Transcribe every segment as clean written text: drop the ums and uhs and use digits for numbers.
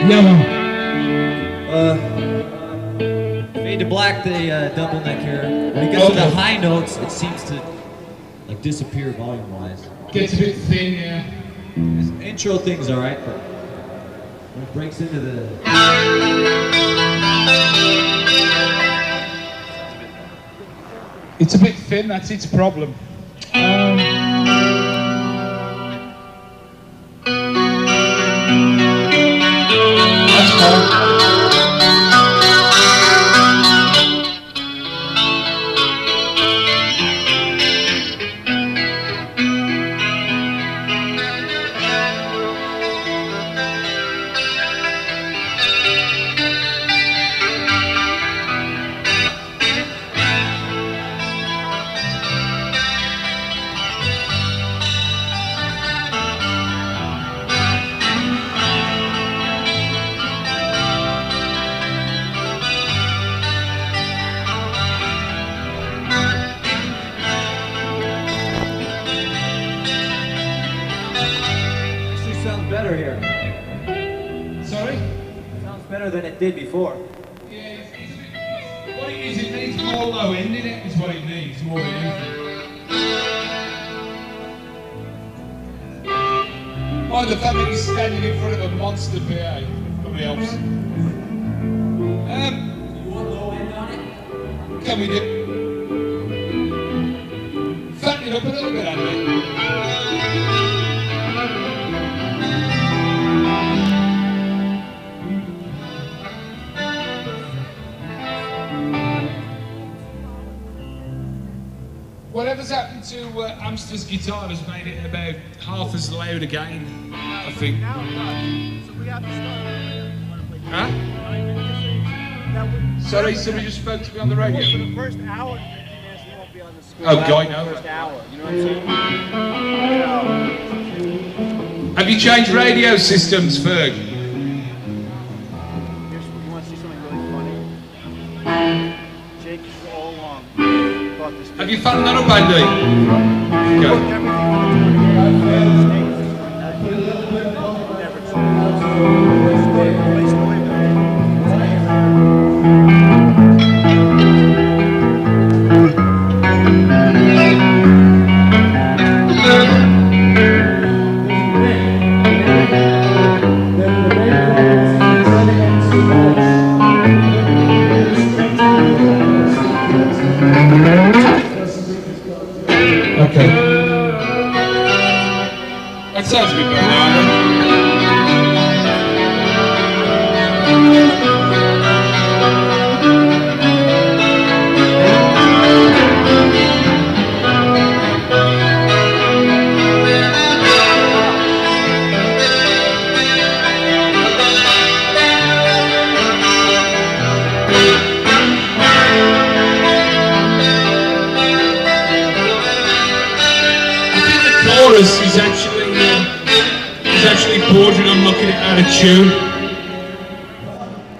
Yellow. Fade to black, the double neck here. When it gets to the high notes, it seems to like disappear volume-wise. Gets a bit thin, yeah. This intro thing's alright, but when it breaks into the... It's a bit thin, that's its problem. That's fine. Sounds better here. Sorry? Sounds better than it did before. Yeah, what it is, it needs more low end in it, is what it needs, more than anything. Mind the fact that he's standing in front of a monster PA, probably helps. You want low end on it? Can we do? Fatten it up a little bit, Andy. Whatever's happened to Amster's guitar has made it about half as loud again, I think. Huh? Sorry, somebody just spoke to me on the radio. For the first hour, you won't be on the school. Oh, God, no. First hour, you know what I'm saying? Have you changed radio systems, Ferg? You want to see something really funny? Jake all along thought this. Have you found that up, Andy? Go. Okay. That sounds a bit better. Is actually bordering on knocking it out of tune.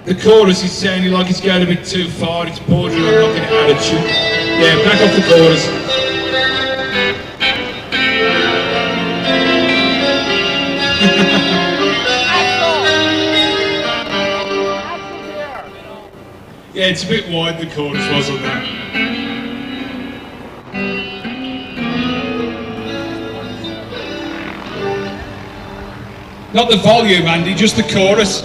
The chorus is sounding like it's going a bit too far. It's bordering on knocking it out of tune. Yeah, back off the chorus. Yeah, it's a bit wide, the chorus, wasn't it? Not the volume, Andy, just the chorus.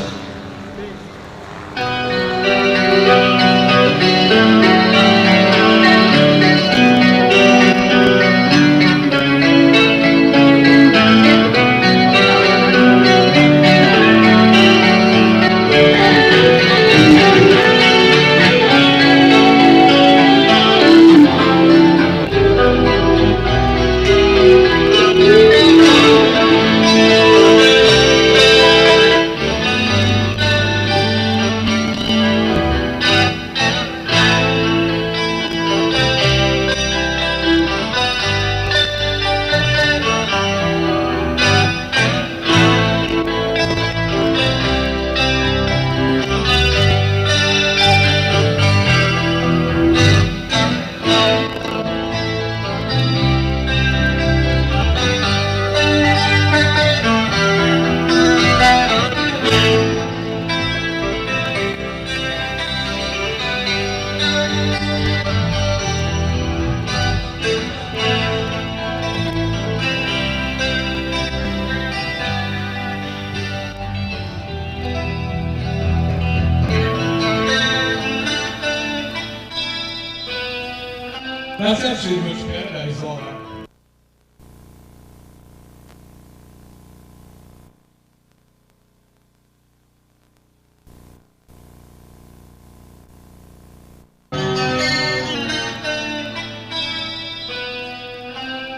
That's actually much better. It's like that.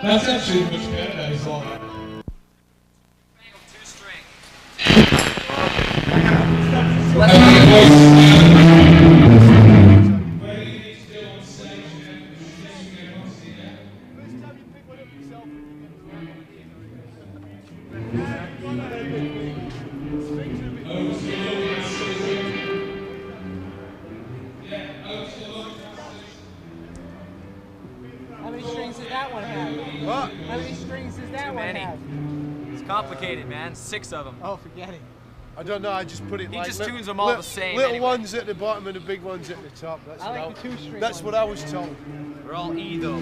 That's actually much better. It's like that. How many strings does that one have? What? How many strings does that one have? It's complicated, man. 6 of them. Oh, forget it. I don't know, I just put it He like... just tunes them all the same Little anyway. ones at the bottom and the big ones at the top. That's I what like the 2-string That's ones. what I was told. They're all E though.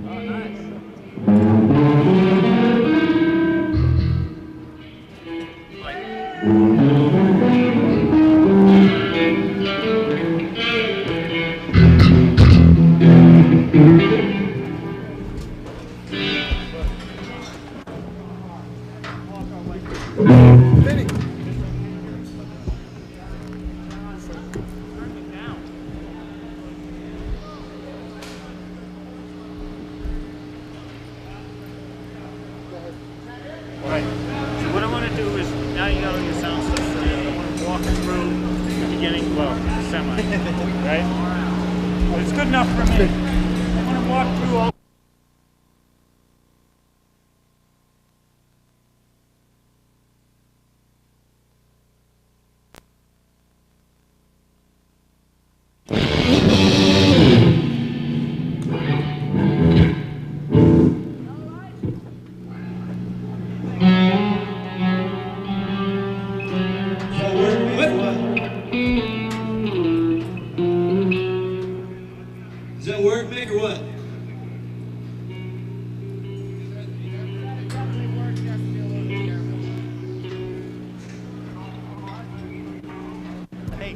Oh, nice. Right. So what I want to do is, now you got all your sound stuff set up, I want to walk through the beginning, well, semi, right? But it's good enough for me. I want to walk through all Does that work, Mick, or what? Hey.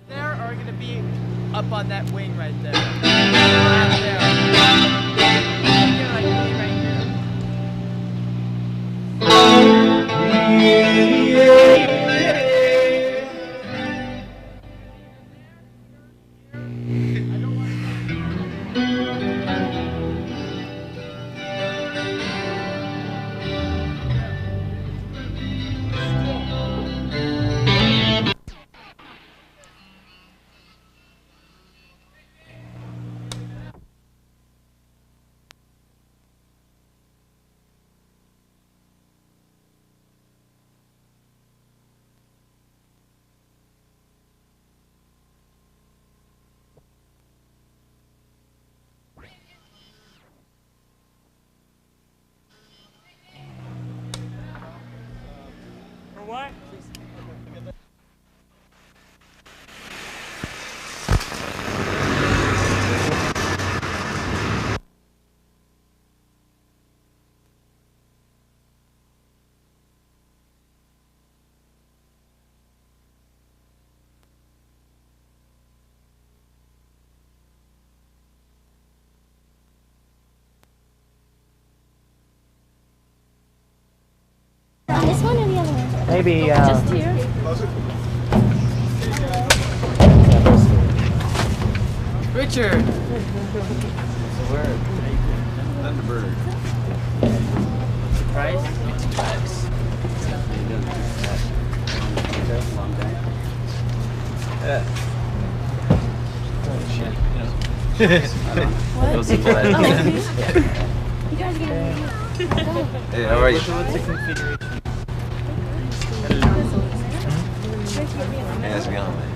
There are going to be up on that wing right there. Right there. Get like me right here. or what? This one or the other one? Maybe, Just here? Richard. Thunderbird. Price? What? Those people that Oh, you guys are gonna Hey, how are you? What's the configuration? Hey, how's it going, man?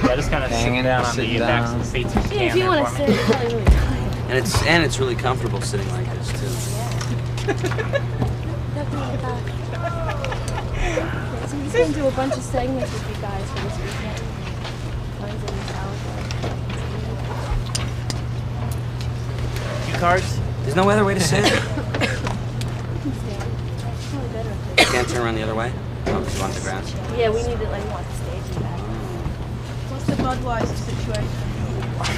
Yeah, just kind of sit down on the backs of the seats and Yeah, if you want to sit, it's probably really tight. And it's really comfortable sitting like this too. Definitely back. Yeah, so he's going to do a bunch of segments with you guys for this weekend. Guns and Metallica. Cue cards? There's no other way to sit. You can stand. It's probably better if it's... Can't turn around the other way. Oh, it's on the ground. Yeah, we need it like more stage back. What's the Budweiser situation?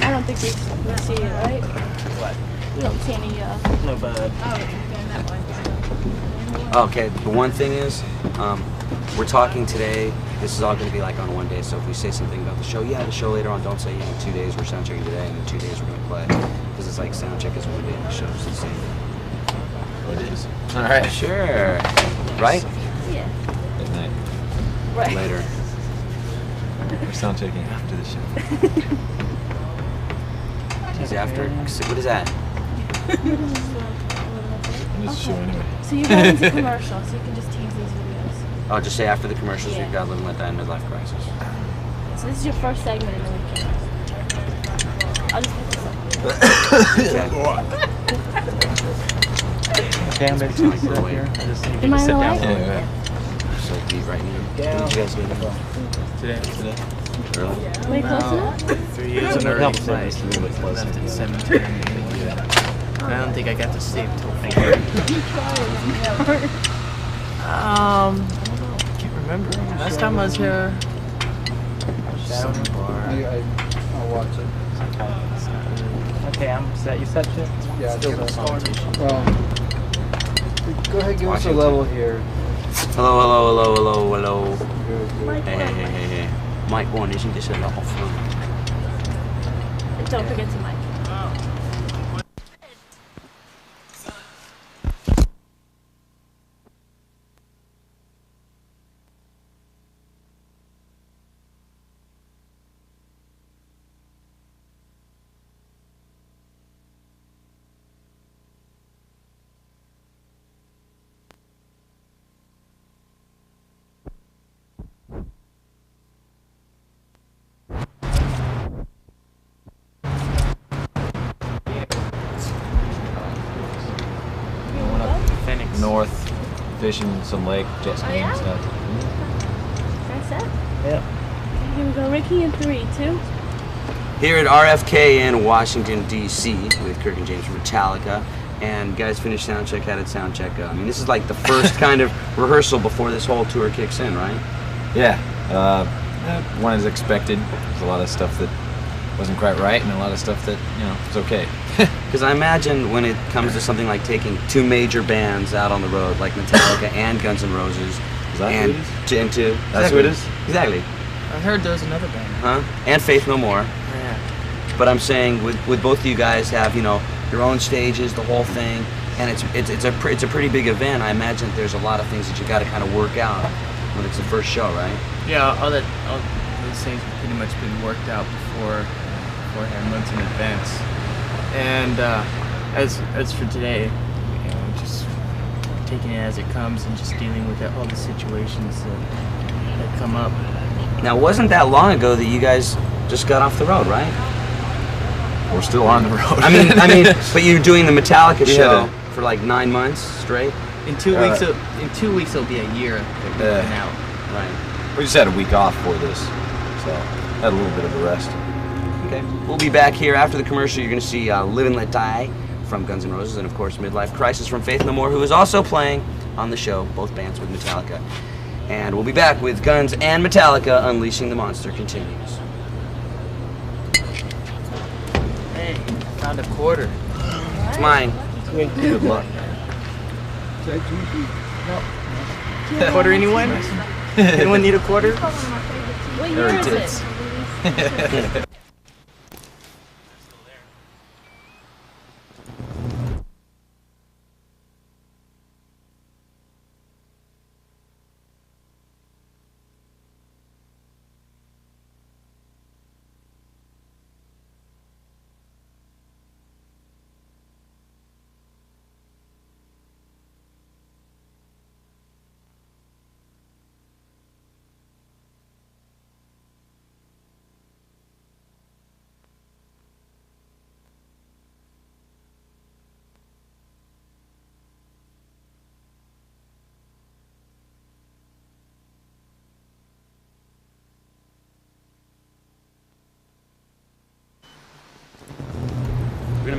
I don't think we see it, right? What? We don't see any, No, bud. Oh, okay, that one. Okay, the one thing is, we're talking today. This is all going to be like on one day. So if we say something about the show, the show later on. Don't say in 2 days. We're sound checking today, and in 2 days we're going to play. Because it's like sound check is one day, and the show is the same. It is. All right. Sure. Right? yeah. Good night. Right. Later. We're sound checking after the show. He's after. What is that? I'm just a show anyway. So you go into commercial, so you can just tease these videos. Oh, just say after the commercials, Yeah. we've got Live and Let Die in Midlife Crisis. So this is your first segment in the weekend. I'll just put this up. Okay, I'm basically going to sit here. I just need Am to I sit in the down. way? Yeah. So be right now. When did you guys leave? Today. Early? Way close enough? 3 years an early flight. Left at 7:10. I don't think I got to sleep till 4. Can't remember. Last time I was here. Shadow bar. I'll watch it. Okay, I'm set. You set shit? Yeah, Still it's no politician. Well, go ahead, give us a Washington. level here. Hello. Good. Hey. Mic 1, isn't this a lot of fun? Don't forget to mic. Phoenix. North, fishing some lake, jet skiing and stuff. That's it? Yep. Okay, here we go. Ricky in 3, 2. Here at RFK in Washington, D.C. with Kirk and James from Metallica. And guys finished sound check, had it sound check. I mean, this is like the first kind of rehearsal before this whole tour kicks in, right? Yeah. One as expected. There's a lot of stuff that wasn't quite right, and a lot of stuff that is okay. Because I imagine when it comes to something like taking 2 major bands out on the road, like Metallica and Guns N' Roses, Is that and who it is? into That's who it is? Exactly. I heard there's another band. Huh? And Faith No More. Yeah. But I'm saying with both of you guys have your own stages, the whole thing, and it's a pretty big event. I imagine there's a lot of things that you got to kind of work out when it's the first show, right? Yeah, all those things have pretty much been worked out beforehand, months in advance. And as for today, just taking it as it comes and just dealing with all the situations that come up. Now, wasn't that long ago that you guys just got off the road, right? We're still on the road. I mean, but you're doing the Metallica We had show a- for like 9 months straight, In 2 weeks, it'll be a year that we've been out. right? We just had a week off for this, so had a little bit of a rest. Okay. We'll be back here after the commercial. You're going to see Live and Let Die from Guns N' Roses, and of course Midlife Crisis from Faith No More, who is also playing on the show, both bands with Metallica. And we'll be back with Guns and Metallica. Unleashing the Monster continues. Hey, found a quarter. It's mine. Good luck. Quarter anyone? Anyone need a quarter? What year Very is tits. it?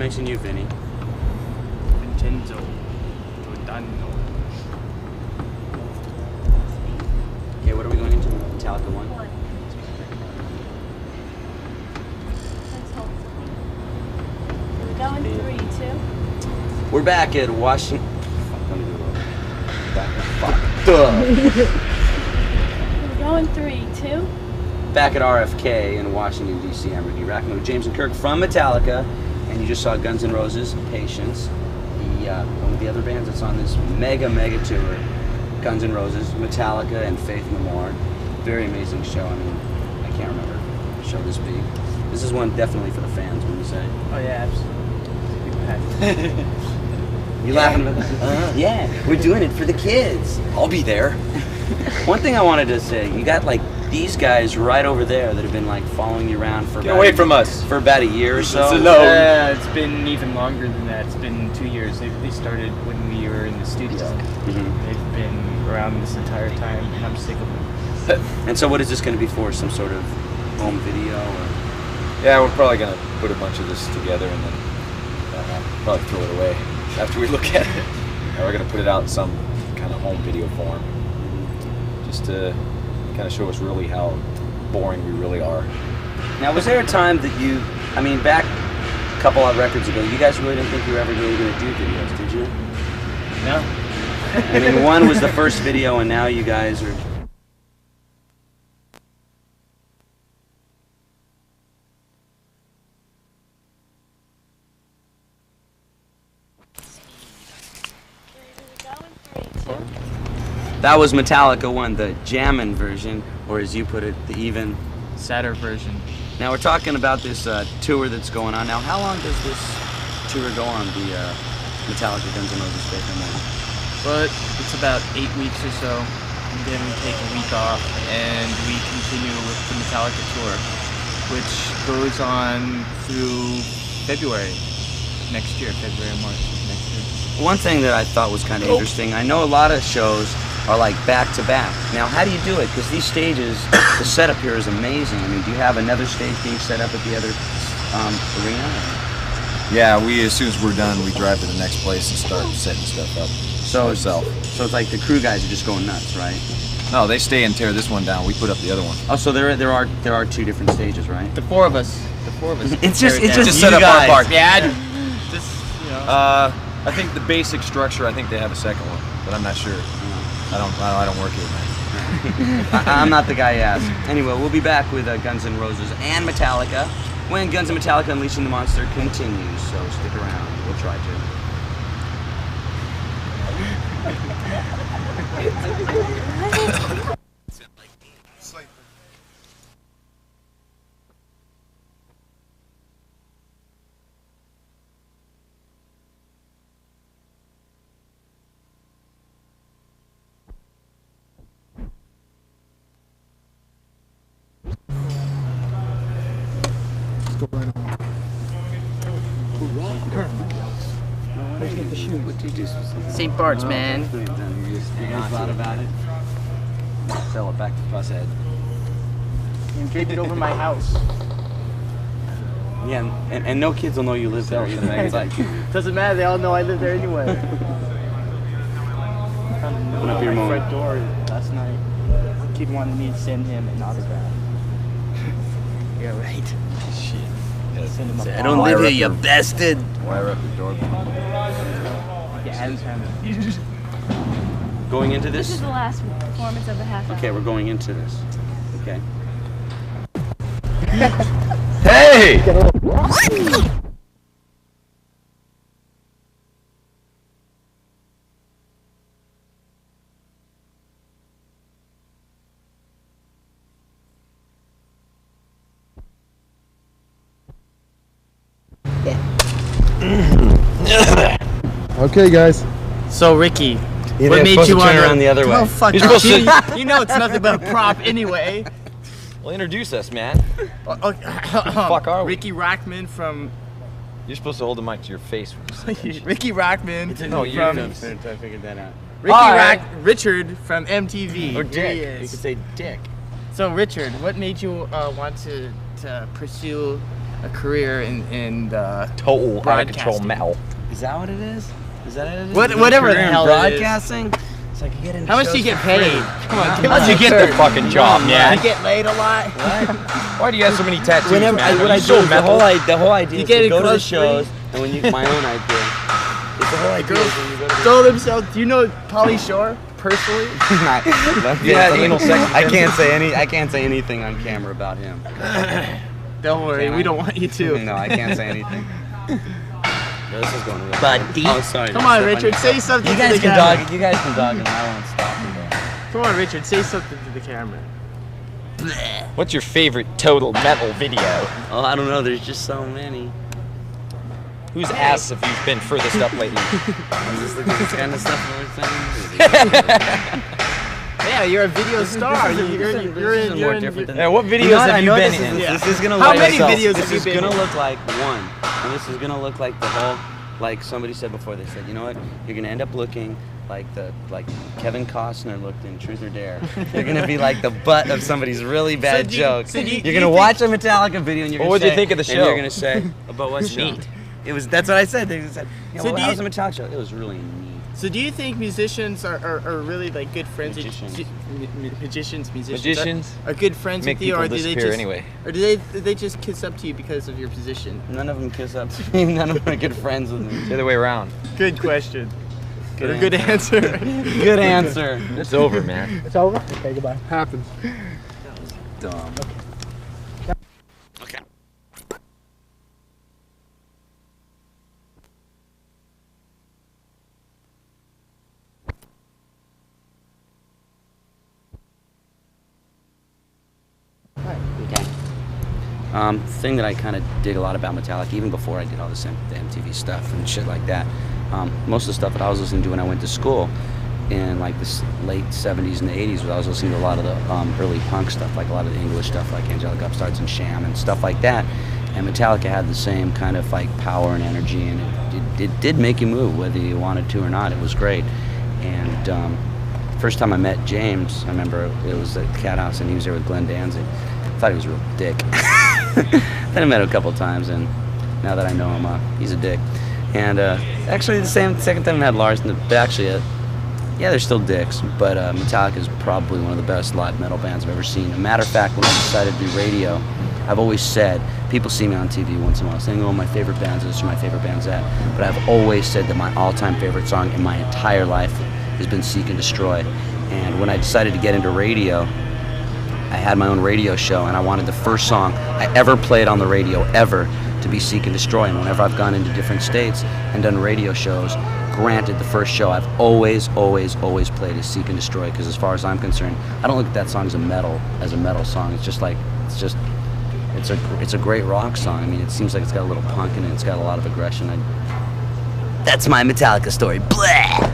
nice and you, Vinny. Vincenzo Giordano. Okay, what are we going into? Metallica 1? Let's hope. We're going 3, 2. We're back at Washington. Let me do it. Fuck. We're going 3, 2. Back at RFK in Washington, D.C. I'm Ricky Rackman with James and Kirk from Metallica. And you just saw Guns N' Roses, Patience. One of the other bands that's on this mega tour. Guns N' Roses, Metallica, and Faith No More. Very amazing show. I mean, I can't remember a show this big. This is one definitely for the fans, wouldn't you say? Oh yeah, absolutely. You laughing about that? Yeah, we're doing it for the kids. I'll be there. One thing I wanted to say, you got like these guys right over there that have been like following you around for Get away from us. For about a year or so. It's been even longer than that. It's been 2 years. They started when we were in the studio. They've been around this entire time, and I'm sick of them. And so what is this going to be for? Some sort of home video? Or? Yeah, we're probably going to put a bunch of this together and then probably throw it away after we look at it. We're going to put it out in some kind of home video form, just to kind of show us really how boring we really are. Now, was there a time that you, I mean, back a couple of records ago, you guys really didn't think you were ever really going to do videos, did you? No. I mean, one was the first video, and now you guys are... That was Metallica 1, the jammin' version, or as you put it, the even sadder version. Now we're talking about this tour that's going on. Now, how long does this tour go on, the Metallica Guns N' Roses Faith No More? But it's about 8 weeks or so, and then we take a week off, and we continue with the Metallica tour, which goes on through February next year, February and March next year. One thing that I thought was kind of interesting, I know a lot of shows are like back to back. Now, how do you do it? Because these stages, the setup here is amazing. I mean, do you have another stage being set up at the other arena? Yeah, as soon as we're done, we drive to the next place and start setting stuff up. So it's like the crew guys are just going nuts, right? No, they stay and tear this one down. We put up the other one. Oh, so there are 2 different stages, right? The four of us. It's just set up our part. Yeah, just you know. I think the basic structure. I think they have a second one, but I'm not sure. I don't work here, man. I'm not the guy you asked. Anyway, we'll be back with Guns N' Roses and Metallica when Guns N' Metallica Unleashing the Monster continues. So stick around. We'll try to. St. Bart's, man. You guys thought about it? Sell it back to Fusshead. And drape it over my house. Yeah, and no kids will know you live there either. It's like, doesn't matter, they all know I live there anyway. open up your my moment. front door last night. Kid wanted me to send him an autograph. Yeah, right. Shit. Send him a I don't live here, you bastard. Wire up the door. Yeah, Going into This this? is the last performance of the half hour. Okay, we're going into this. Okay. Hey! Okay, guys. So, Ricky, What what made supposed you to want turn around the other way? Oh, fuck You're you. supposed You know it's nothing but a prop anyway. Well, introduce us, man. Fuck are we? Ricky Rackman from... You're supposed to hold the mic to your face. Ricky Rackman No, from... you're I figured that out. Richard from MTV. Or There he Dick. is. You could say Dick. So, Richard, what made you want to pursue a career in the total out of control broadcasting. metal. Is that what it is? Is that what it is? Whatever the Career in hell it is. broadcasting? It's like you get into How much do shows you get for free. paid? Come on, give How'd us you a get turn. the fucking job, man? You get laid a lot. Why do you have so many tattoos, Whenever man? what Are I you do so is metal? the whole idea You is get to it go to the close shows and when you my own idea. It's the whole idea is when you go to the Stole themselves. Do you know Pauly Shore personally? Yeah, anal sex I can't say anything on camera about him. Don't worry, Can I? we don't want you to. No, I can't say anything. Yeah, this is going really Buddy. Oh, sorry. Come on, Richard, say something You to guys the can camera. dog it. You guys can dog it. I won't stop you. Come on, Richard, say something to the camera. What's your favorite total metal video? Oh, I don't know. There's just so many. Whose ass have you been furthest up lately? I'm just looking at this kind of stuff and everything. Yeah, you're a video star. You're in. Yeah, what videos You know what? have I you know been this in? is, this is gonna How look many like, videos this have you is been gonna in? look like one, and this is gonna look like the whole, like somebody said before. They said, you know what? You're gonna end up looking like Kevin Costner looked in Truth or Dare. You're gonna be like the butt of somebody's really bad joke. You're gonna watch a Metallica video and you're gonna What would say, you think of the and show? you're gonna say about what show? Neat. It was. That's what I said. They said, yeah, So well, do that you- was a Metallica show. It was really neat. So do you think musicians are really like good friends? Magicians. Musicians are good friends Make with you, or people do they disappear just anyway. or do they just kiss up to you because of your position? None of them kiss up to me. None of them are good friends with me. The other way around. Good question. Good Good answer. Good answer. It's over, man. It's over? Okay, goodbye. Happens. Dumb. Okay. Thing that I kind of dig a lot about Metallica, even before I did all this the MTV stuff and shit like that. Most of the stuff that I was listening to when I went to school in like the late 70s and the 80s, I was listening to a lot of the early punk stuff, like a lot of the English stuff, like Angelic Upstarts and Sham and stuff like that. And Metallica had the same kind of like power and energy, and it did make you move, whether you wanted to or not. It was great. And first time I met James, I remember it was at the Cat House, and he was there with Glenn Danzig. I thought he was a real dick. Then I met him a couple times, and now that I know him, he's a dick. And actually, the second time I met Lars, actually, yeah, they're still dicks, but Metallica is probably one of the best live metal bands I've ever seen. A matter of fact, when I decided to do radio, I've always said, people see me on TV once in a while saying, oh, my favorite band's this or my favorite band's that, but I've always said that my all-time favorite song in my entire life has been Seek and Destroy. And when I decided to get into radio, I had my own radio show, and I wanted the first song I ever played on the radio ever to be Seek and Destroy. And whenever I've gone into different states and done radio shows, granted, the first show I've always played is Seek and Destroy, because as far as I'm concerned, I don't look at that song as a metal song. It's just like, it's a great rock song. I mean, it seems like it's got a little punk in it. It's got a lot of aggression. That's my Metallica story. Blah!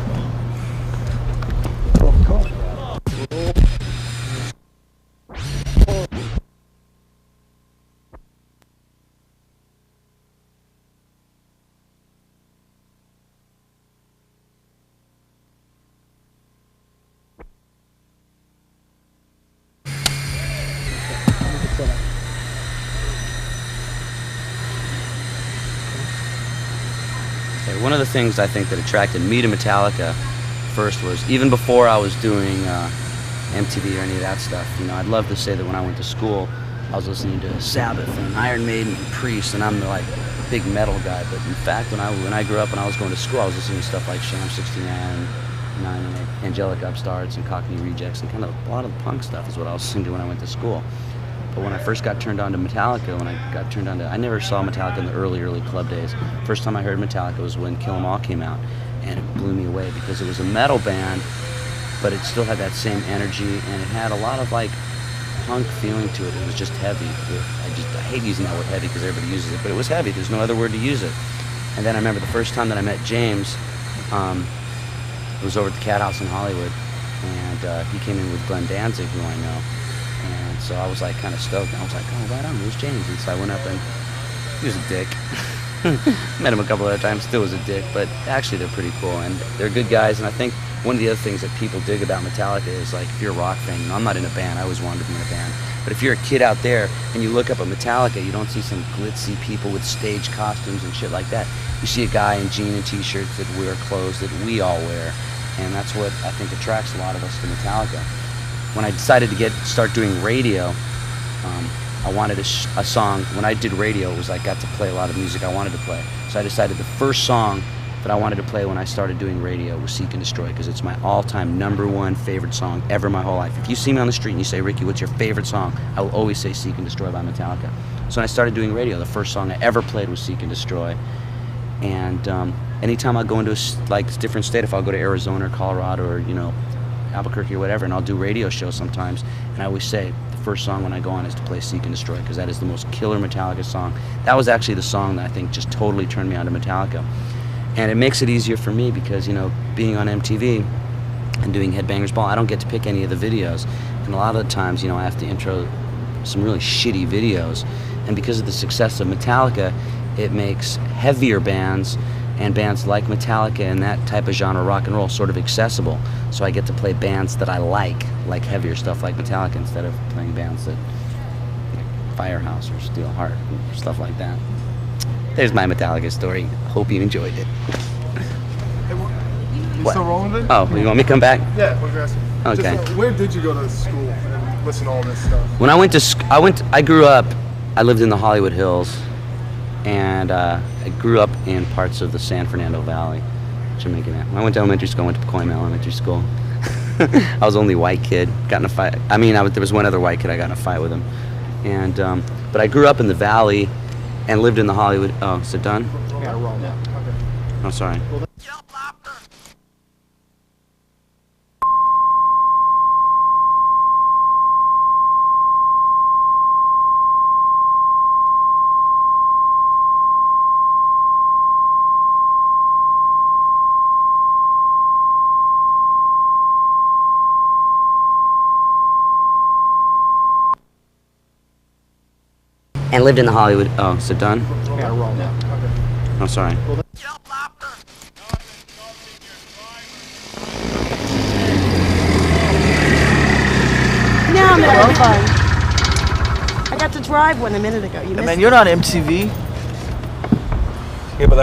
One of the things I think that attracted me to Metallica first was, even before I was doing MTV or any of that stuff, you know, I'd love to say that when I went to school, I was listening to Sabbath and Iron Maiden and Priest, and I'm the like big metal guy. But in fact, when I grew up and I was going to school, I was listening to stuff like Sham 69, and Angelic Upstarts and Cockney Rejects, and kind of a lot of the punk stuff is what I was listening to when I went to school. But when I first got turned on to Metallica, I never saw Metallica in the early club days. First time I heard Metallica was when Kill 'Em All came out, and it blew me away because it was a metal band, but it still had that same energy, and it had a lot of like punk feeling to it. It was just heavy. I hate using that word heavy because everybody uses it, but it was heavy. There's no other word to use it. And then I remember the first time that I met James, it was over at the Cat House in Hollywood, and he came in with Glenn Danzig, who I know. And so I was like kind of stoked. I was like, oh, right on, who's James? And so I went up, and he was a dick. Met him a couple other times, still was a dick, but actually they're pretty cool, and they're good guys. And I think one of the other things that people dig about Metallica is, like, if you're a rock fan, you know, I'm not in a band, I always wanted to be in a band, But if you're a kid out there and you look up at Metallica, you don't see some glitzy people with stage costumes and shit like that. You see a guy in jean and t-shirts that wear clothes that we all wear, and that's what I think attracts a lot of us to Metallica. When I decided to start doing radio, I wanted a song. When I did radio, it was I got to play a lot of music I wanted to play. So I decided the first song that I wanted to play when I started doing radio was Seek and Destroy, because it's my all-time #1 favorite song ever my whole life. If you see me on the street and you say, Ricky, what's your favorite song? I will always say Seek and Destroy by Metallica. So when I started doing radio, the first song I ever played was Seek and Destroy. And anytime I go into a different state, if I'll go to Arizona or Colorado or, you know, Albuquerque or whatever, and I'll do radio shows sometimes, and I always say the first song when I go on is to play Seek and Destroy, because that is the most killer Metallica song. That was actually the song that I think just totally turned me on to Metallica. And it makes it easier for me because, you know, being on MTV and doing Headbangers Ball, I don't get to pick any of the videos. And a lot of the times, you know, I have to intro some really shitty videos. And because of the success of Metallica, it makes heavier bands and bands like Metallica and that type of genre, rock and roll, sort of accessible. So I get to play bands that I like heavier stuff like Metallica, instead of playing bands that, like Firehouse or Steel Heart or stuff like that. There's my Metallica story. Hope you enjoyed it. You still rolling it? Oh, you want me to come back? Yeah, we're asking. Okay. Just, where did you go to school and listen to all this stuff? When I went to, I grew up, I lived in the Hollywood Hills, and I grew up in parts of the San Fernando Valley, Jamaica. When I went to elementary school, I went to Pacoima Elementary School. I was the only white kid, got in a fight. I mean, there was one other white kid, I got in a fight with him. And, but I grew up in the valley and lived in the Hollywood, oh, is it done? Yeah, roll now. Okay. Oh, sorry. And lived in the Hollywood, oh, is it done? Yeah, roll now. Okay. Oh, sorry. Now I'm having fun. I got to drive one a minute ago. You missed Man, it. you're not MTV.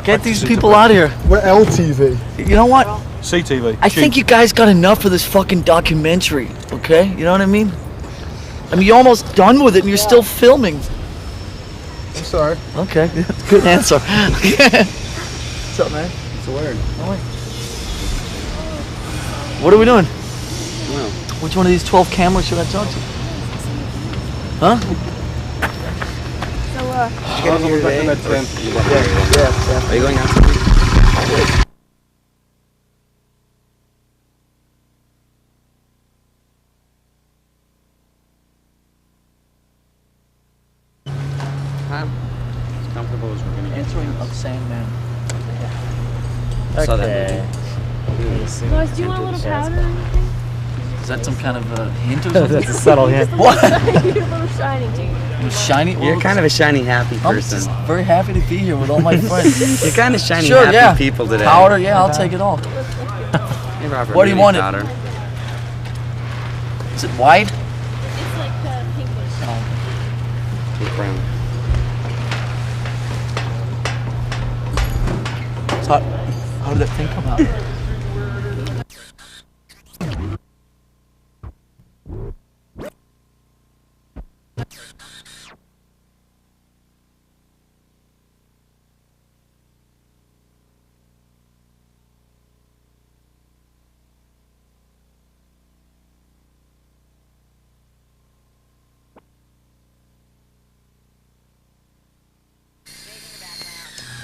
Get these people out of here. We're LTV. You know what? CTV. I think you guys got enough of this fucking documentary, okay? You know what I mean? I mean, you're almost done with it and you're still filming. I'm sorry. Okay, good answer. What's up, man? It's a word. What are we doing? Well, Which one of these 12 cameras should I talk to? Huh? So, Get in here today? Yeah. Are you going out? As comfortable as we're gonna get. Answering of Sandman. I saw that movie. Guys, do you want a little powder or anything? Is that some kind of a hint or something? That's a subtle hint. What? You're a little shiny, dude. You're shiny? You're kind of a shiny, happy I'm person. just very happy to be here with all my friends. You're kind of shiny, Sure, happy yeah. people today. Powder, yeah, I'll take it all. Hey, Robert, What do you maybe want it? powder. Is it white? It's like pinkish. Take brown. So how did that thing come out?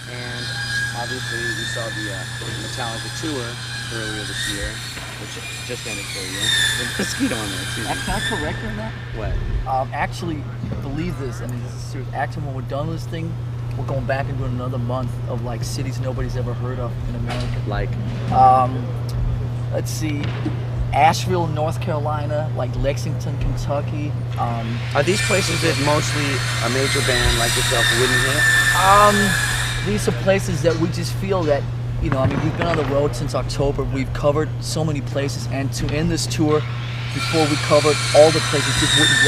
And obviously we saw the Metallica tour earlier this year, which just ended for you. There's a mosquito on there too. Can I correct you on that? What? Actually, believe this. I mean, this is serious. Actually, when we're done with this thing, we're going back and doing another month of like cities nobody's ever heard of in America. Like? Let's see. Asheville, North Carolina, like Lexington, Kentucky. Are these places that mostly a major band like yourself wouldn't hit? These are places that we just feel that, you know, I mean, we've been on the road since October. We've covered so many places, and to end this tour before we covered all the places, just wouldn't be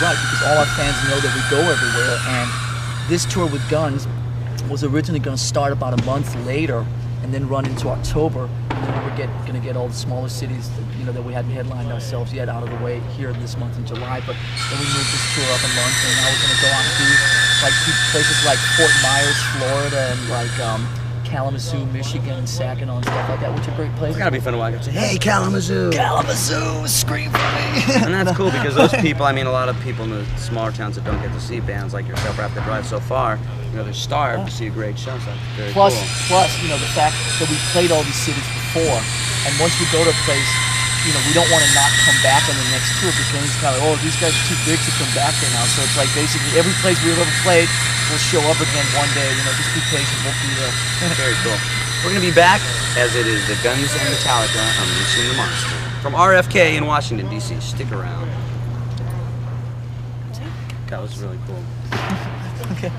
right because all our fans know that we go everywhere. And this tour with Guns was originally going to start about a month later and then run into October. And then we're going to get all the smaller cities that we hadn't headlined ourselves yet out of the way here this month in July. But then we moved this tour up a month, and now we're going to go out and do like places like Fort Myers, Florida, and like Kalamazoo, Michigan, and Saginaw and stuff like that, which are great places. It's gotta be fun to walk up and say, "Hey, Kalamazoo! Kalamazoo, scream for me!" And that's cool because those people, I mean, a lot of people in the smaller towns that don't get to see bands like yourself or have to drive so far, they're starved to see a great show. So that's very plus, cool. the fact that we played all these cities before, and once we go to a place, we don't want to not come back on the next tour because it's kind of like, oh, these guys are too big to come back there now. So it's like basically every place we've ever played will show up again one day. Just be patient, we'll be there. Very cool. We're going to be back as it is the Guns and Metallica Unleashing the Monster from RFK in Washington, D.C. Stick around. That was really cool. Okay.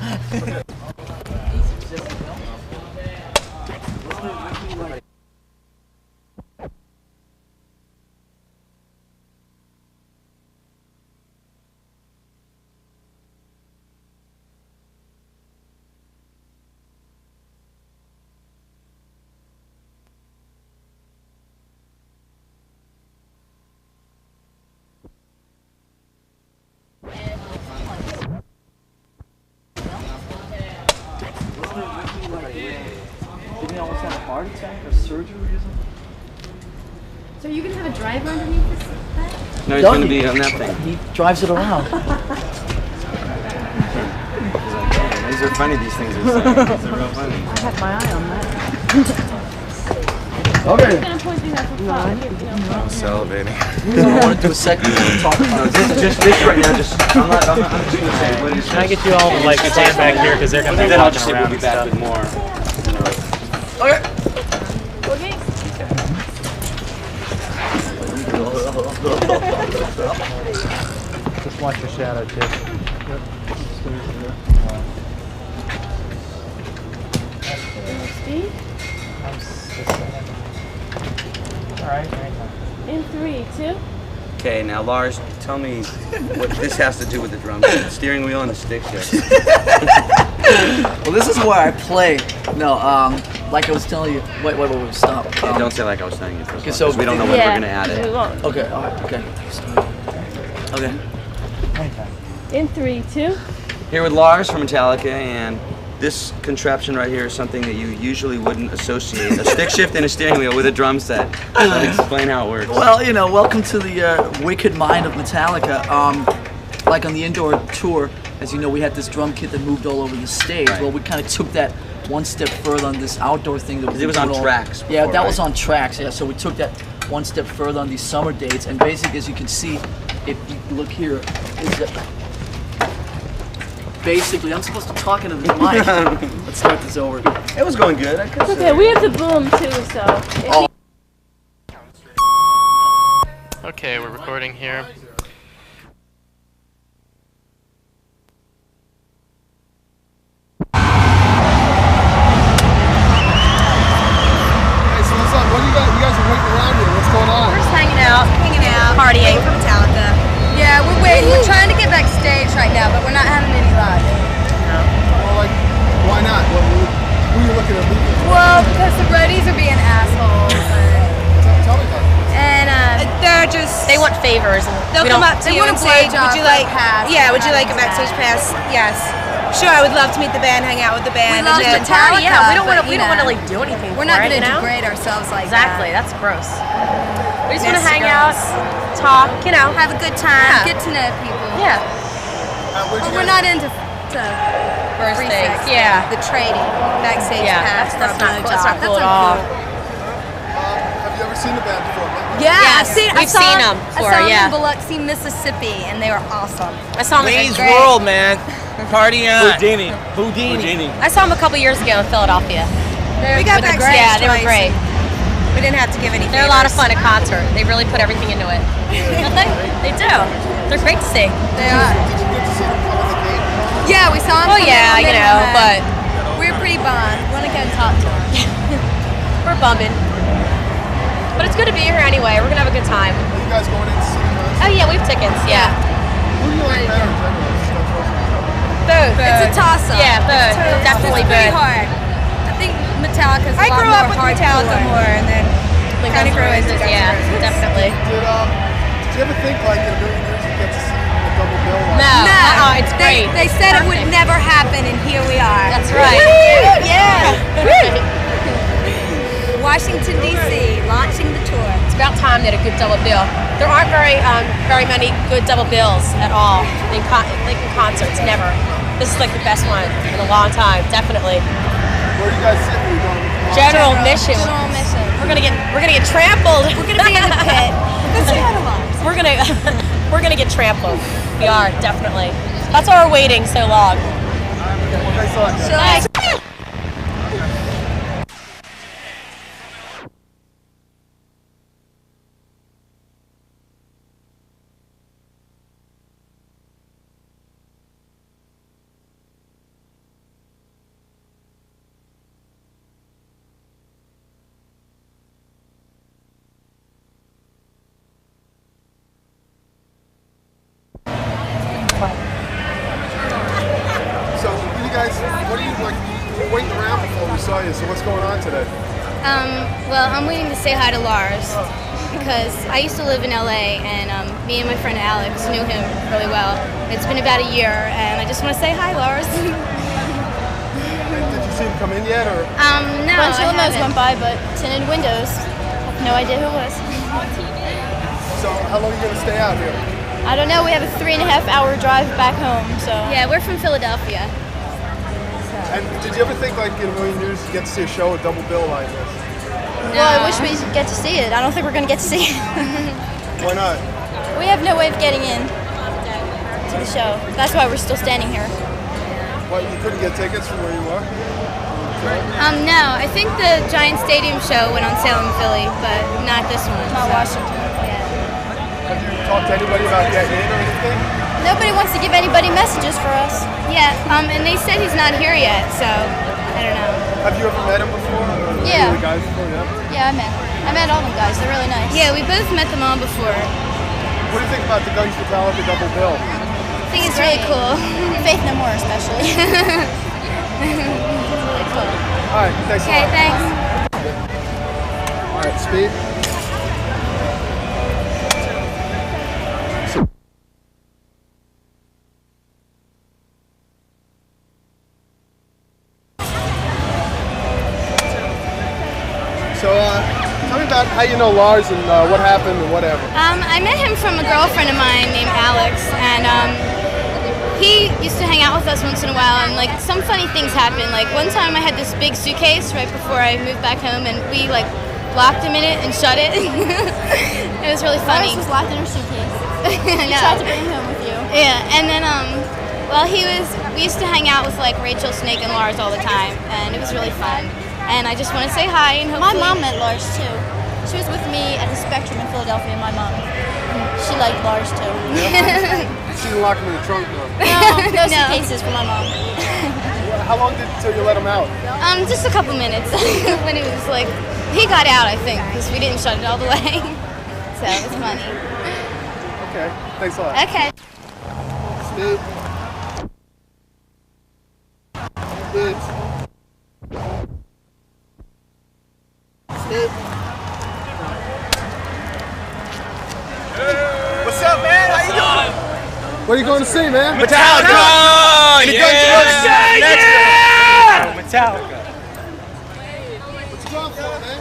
Didn't he almost have a heart attack or surgery or something? So you're gonna have a driver underneath this thing? No, he's going to be on that thing. He drives it around. These are funny, these things are so, these are real funny. I have my eye on that. Okay. I'm gonna point things out for fun. I'm salivating. I want to do a second to talk about just right now. I'm just going to say, what is Can I get you all to stand back here because they're going to be then I'll walking just say around we'll be and back stuff. with more. Okay. Okay. Just watch your shadow, too. Steve? All right. In 3, 2. Okay, now Lars, tell me what this has to do with the drums. The steering wheel and the stick shift. Well, this is where I play. No, like I was telling you. Wait, stop. Yeah, don't say like I was telling you first. Okay, So so we don't know when we're gonna add it. Okay, all right, okay. Okay. In 3, 2. Here with Lars from Metallica, and this contraption right here is something that you usually wouldn't associate a stick shift and a steering wheel with a drum set. So explain how it works. Well, welcome to the wicked mind of Metallica. Like on the indoor tour, as you know, we had this drum kit that moved all over the stage. Right. Well, we kind of took that one step further on this outdoor thing. That it was on tracks before, yeah, that right? was on tracks. Yeah, so we took that one step further on these summer dates, and basically, as you can see, if you look here, is that basically I'm supposed to talk into the mic. Let's start this over. It was going good. It's okay, we have the boom too, so. Okay, we're recording here. Partying for Metallica. Yeah, we're waiting. We're trying to get backstage right now, but we're not having any luck. Well, why not? Who are you looking at leaving? Well, because the roadies are being assholes. Tell me about it. And they're just... They want favors. They'll come up to you and say, would you like... Yeah, would you like a backstage pass? Yes. Sure, I would love to meet the band, hang out with the band. We love and Metallica. Yeah, we don't want to. We don't want to like do anything. We're for not it, going to you know? degrade ourselves like exactly. that. That's gross. We just want to Nasty hang out, girls. talk, have a good time, get to know people. Yeah. But we're not into First free things. sex, Yeah. the trading, backstage pass. That's not cool. That's not cool at uncool. all. Have you ever seen the band before? Yeah, Yes, we've seen them before, I saw yeah. them in Biloxi, Mississippi, and they were awesome. I saw them at Wayne's Great. World, man. Party on. Houdini. I saw them a couple years ago in Philadelphia. We got With the- backstage Yeah, they were twice. great. We didn't have to give any They're a lot of favors. fun at concert. They really put everything into it. They do. They're great to see. They are. Did you get to see them come on the gate? Yeah, we saw them. Well, yeah, you know, but we were pretty bummed. We want to go and talk to them. we're bumming. But it's good to be here anyway. We're gonna have a good time. You guys going in to see them? Oh yeah, we have tickets. Yeah. Who do you like better in general? Both. It's a toss-up. Yeah, both. Definitely it's pretty both. hard. I think Metallica's I a lot grew more up with hardcore. Metallica more, and then kind of grew into Guns N' yeah, Roses. definitely. Did you ever think like in a million years you get to see a double bill? Like No, it's great. They said it would never happen, and here we are. That's right. Yeah. Washington, D.C., launching the tour. It's about time they had a good double bill. There aren't very many good double bills at all in concerts. Never. This is like the best one in a long time, definitely. Where do you guys sit? Where you going? General Mission. General Mission. We're gonna get trampled. We're gonna be in the pit. Let's say hi to Lars. We're gonna get trampled. We are definitely. That's why we're waiting so long. Thanks. So, you guys, what are you like? You were waiting around before we saw you. So, what's going on today? Well, I'm waiting to say hi to Lars because I used to live in LA and me and my friend Alex knew him really well. It's been about a year and I just want to say hi, Lars. Did you see him come in yet, or? No, A bunch of I limos haven't. went by, but tinted windows. Have no idea who it was. So, how long are you gonna stay out here? I don't know. We have a 3.5-hour drive back home, so. Yeah, we're from Philadelphia. And did you ever think, like, in a million years, you get to see a show with double bill like this? Well, I wish we get to see it. I don't think we're gonna get to see it. Why not? We have no way of getting in to the show. That's why we're still standing here. What, you couldn't get tickets from where you were? No, I think the Giant Stadium show went on sale in Philly, but not this one. Not Washington. Have you talked to anybody about getting in or anything? Nobody wants to give anybody messages for us. Yeah, and they said he's not here yet, so I don't know. Have you ever met him before? Or Yeah. any of the guys before, yeah? Yeah, I met all them guys. They're really nice. Yeah, we both met them all before. What do you think about the Guns Metallica double bill? I think it's really cool. Faith No More, especially. Really cool. All right, thanks a Okay, lot. thanks. All right, Speed. So, tell me about how you know Lars and what happened and whatever. I met him from a girlfriend of mine named Alex, and he used to hang out with us once in a while, and like some funny things happened. Like one time I had this big suitcase right before I moved back home, and we like locked him in it and shut it. It was really funny. Lars was locked in her suitcase. I You know. tried to bring him home with you. Yeah, and then well, we used to hang out with like Rachel, Snake, and Lars all the time, and it was really fun. And I just want to say hi and My hopefully. mom met Lars too. She was with me at the Spectrum in Philadelphia, my mom. She liked Lars too. She didn't lock him in the trunk, though. No suitcases for my mom. How long till you let him out? Just a couple minutes. When it was like, he got out, I think, because we didn't shut it all the way. So it was funny. Okay, thanks a lot. Okay. Steve. Steve. Steve. What's up, man? How you doing? What are you going to see, man? Metallica! And the Yeah! Guns N' Roses next year. Metallica. What you going for, man?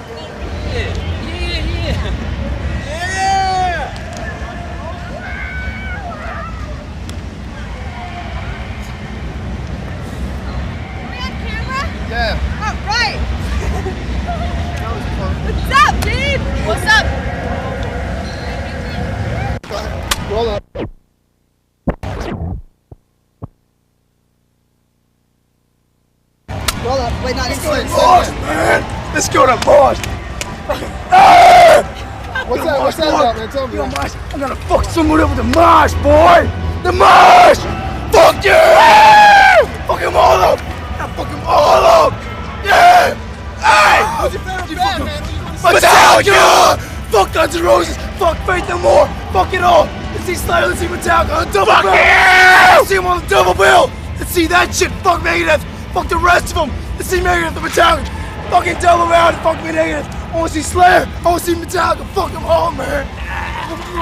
Yeah. Oh, right. That was fun. What's up, dude? What's up? Roll up. Roll up. Wait, no, let's go go to to Boston, man. Let's go to Boston. What's that about, man? Tell me. I'm gonna fuck someone up with the marsh, boy. The marsh. Fuck yeah! Fuck them all up. I fuck them all up. Yeah. Hey. Who's your favorite band, man? Metallica. Fuck Guns N' Roses. Fuck Faith No More. Fuck it all. Let's see Slayer. Let's see Metallica on the double bill. Let's see them on the double bill. Let's see that shit. Fuck Megadeth. Fuck the rest of them. Let's see Megadeth and Metallica. Fucking double around and fuck Megadeth. I wanna see Slayer. I wanna see Metallica. Fuck them all, man. Fuck them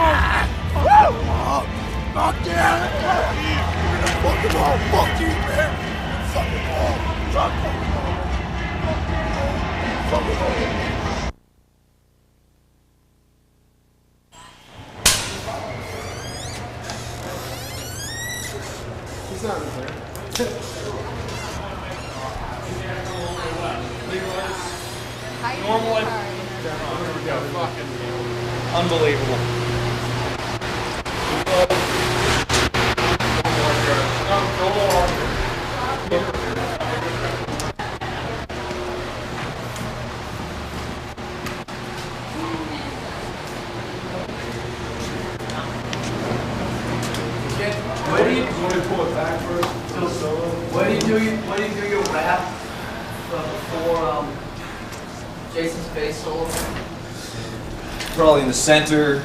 all. Fuck yeah. Fuck them all. Fuck you, man. Fuck them all. Fuck them all. Fuck them all. He's not in there. Normally. Unbelievable. Where do you do your rap before Jason's bass solo? Probably in the center,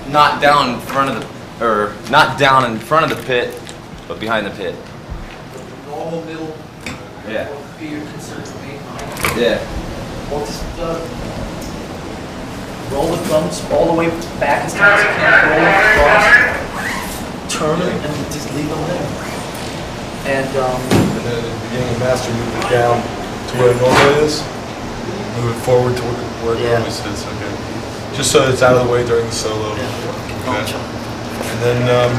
not down in front of the, or not down in front of the pit, but behind the pit. Normal middle. Yeah. Would be your considered main. Yeah. Well, just roll the drums all the way back as tight as you can. Roll it across, turn it, and just leave them there. And then at the beginning of master, move it down to where it normally is. Move it forward to where it normally sits. Okay. Just so it's out of the way during the solo. Okay. And then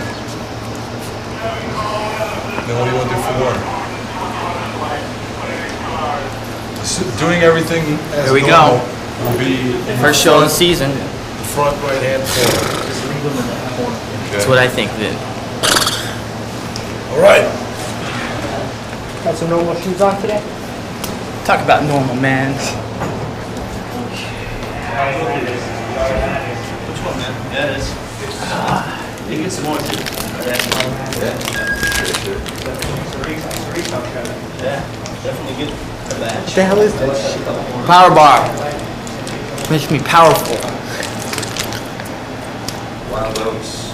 what do you want to do for more? Doing everything as Here we normal go. will be First show of the season. The front right hand corner. just leave them in that corner. That's what I think then. All right. Got some normal shoes on today? Talk about normal, man. Which one, man? Yeah, it is. You get some more too. Yeah, definitely good for that. What the hell is this shit? Power bar. Makes me powerful. Wild Oats.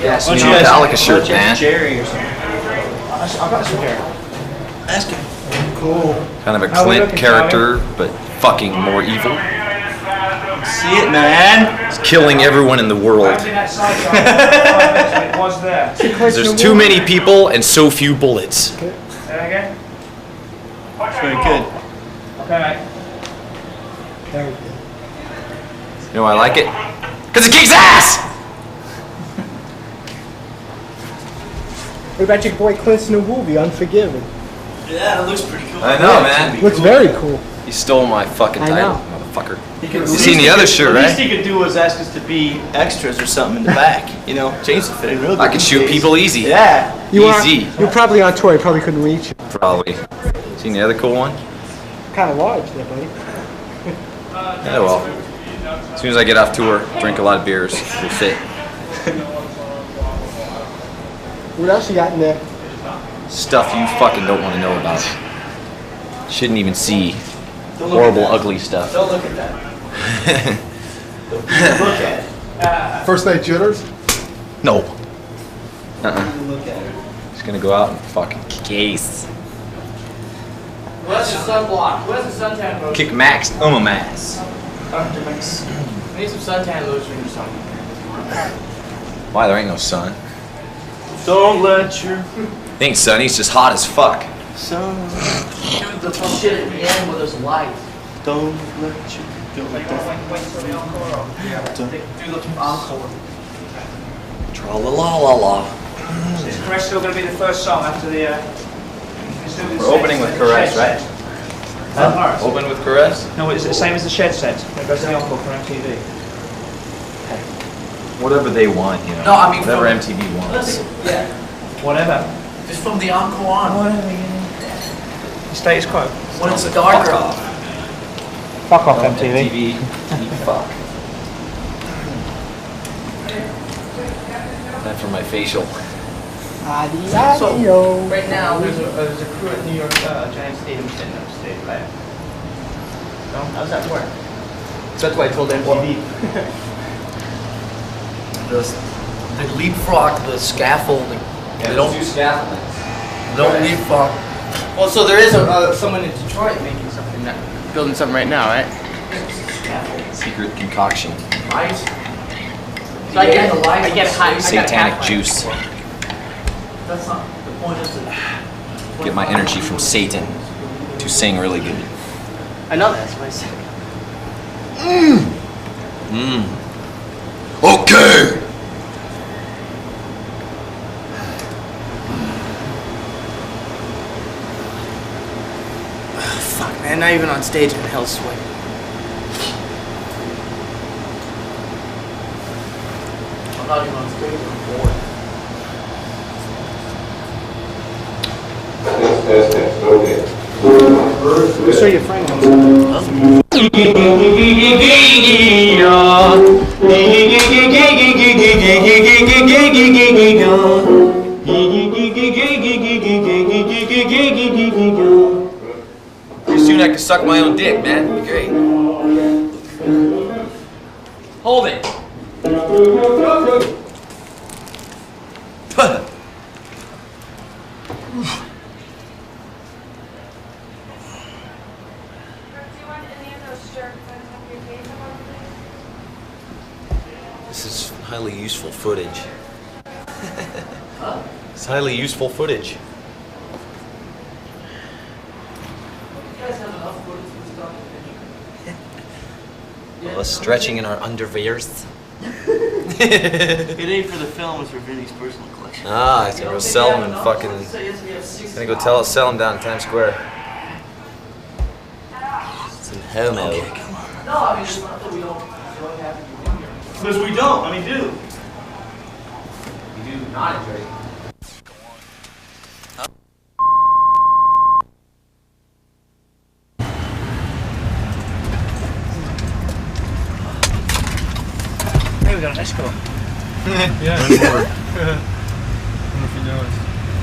Yes, New Metallica shirt, man. Jerry or something. I got some Jerry. Ask him. Cool. Kind of a How we Clint looking, character, but fucking more evil. See it, man. He's killing everyone in the world. It was there. There's too many people and so few bullets. Say that again? It's very good. Okay, mate. Very good. You know why I like it? Because it kicks ass! What about your boy Clint's new movie, Unforgiven? Yeah, it looks pretty cool. I know, man. Looks very cool. He stole my fucking I title, know. motherfucker. The You seen the other shirt, The right? least he could do was ask us to be extras or something in the back. You know, change the fitting real good. I could shoot people easy. Yeah. Easy. You're probably on tour. You probably couldn't reach it. Probably. Seen the other cool one? Kind of large there, buddy. Yeah, well. As soon as I get off tour, drink a lot of beers, it'll fit. What else you got in there? Stuff you fucking don't want to know about. Shouldn't even see. Horrible, ugly stuff. Don't look at that. Look at it. First night jitters? No. Look at it. Just gonna go out and fucking kick ass. Where's the sunblock? Where's the suntan lotion? Kick Max, a mass. I need some suntan lotion or something. Why, there ain't no sun. Don't let your It ain't sunny, it's just hot as fuck. sun. Shoot the shit at the end where there's light. Don't let you go like that. Do the encore. Tra-la-la-la-la. Is Caress still going to be the first song after the... We're opening with Caress, right? Huh? Open with Caress? No, it's the same as the Shed set. It goes to the encore for MTV. Whatever they want, you know. No, I mean whatever from- MTV wants. Yeah. Whatever. Just from the encore on. The status quo. When it's darker. Fuck off. Fuck off, No, MTV. fuck. Time for my facial. So, right now, There's a crew at New York, James Stevens sitting upstage, right? No? How's that work? So that's why I told MTV. They leapfrog the scaffolding. Yeah, they don't do scaffolding. They don't leapfrog. Well, so there is someone in Detroit making something, building something right now, right? Secret concoction. Right? So I get high. Satanic juice. That's not the point. Is Get my energy from Satan to sing really good. I know that's what I said. Okay. Fuck, man, not even on stage in hell sweat. I'm not even on stage. I'm bored. Just show your friend. Pretty soon I can suck my own dick, man. It'd be great. Hold it. This is highly useful footage. It's highly useful footage. You guys have enough footage for stuff? Well, us stretching in our underwears. It ain't for the film, it's for Vinny's personal collection. Ah, he's gonna go sell them and fucking. Gonna go sell them down in Times Square. It's in homo. No, I mean, it's not that we don't have you in here. Because we don't, I mean, do. You do not enjoy it. Hey, we got an escort. Yeah. Run more. I don't know if you know it.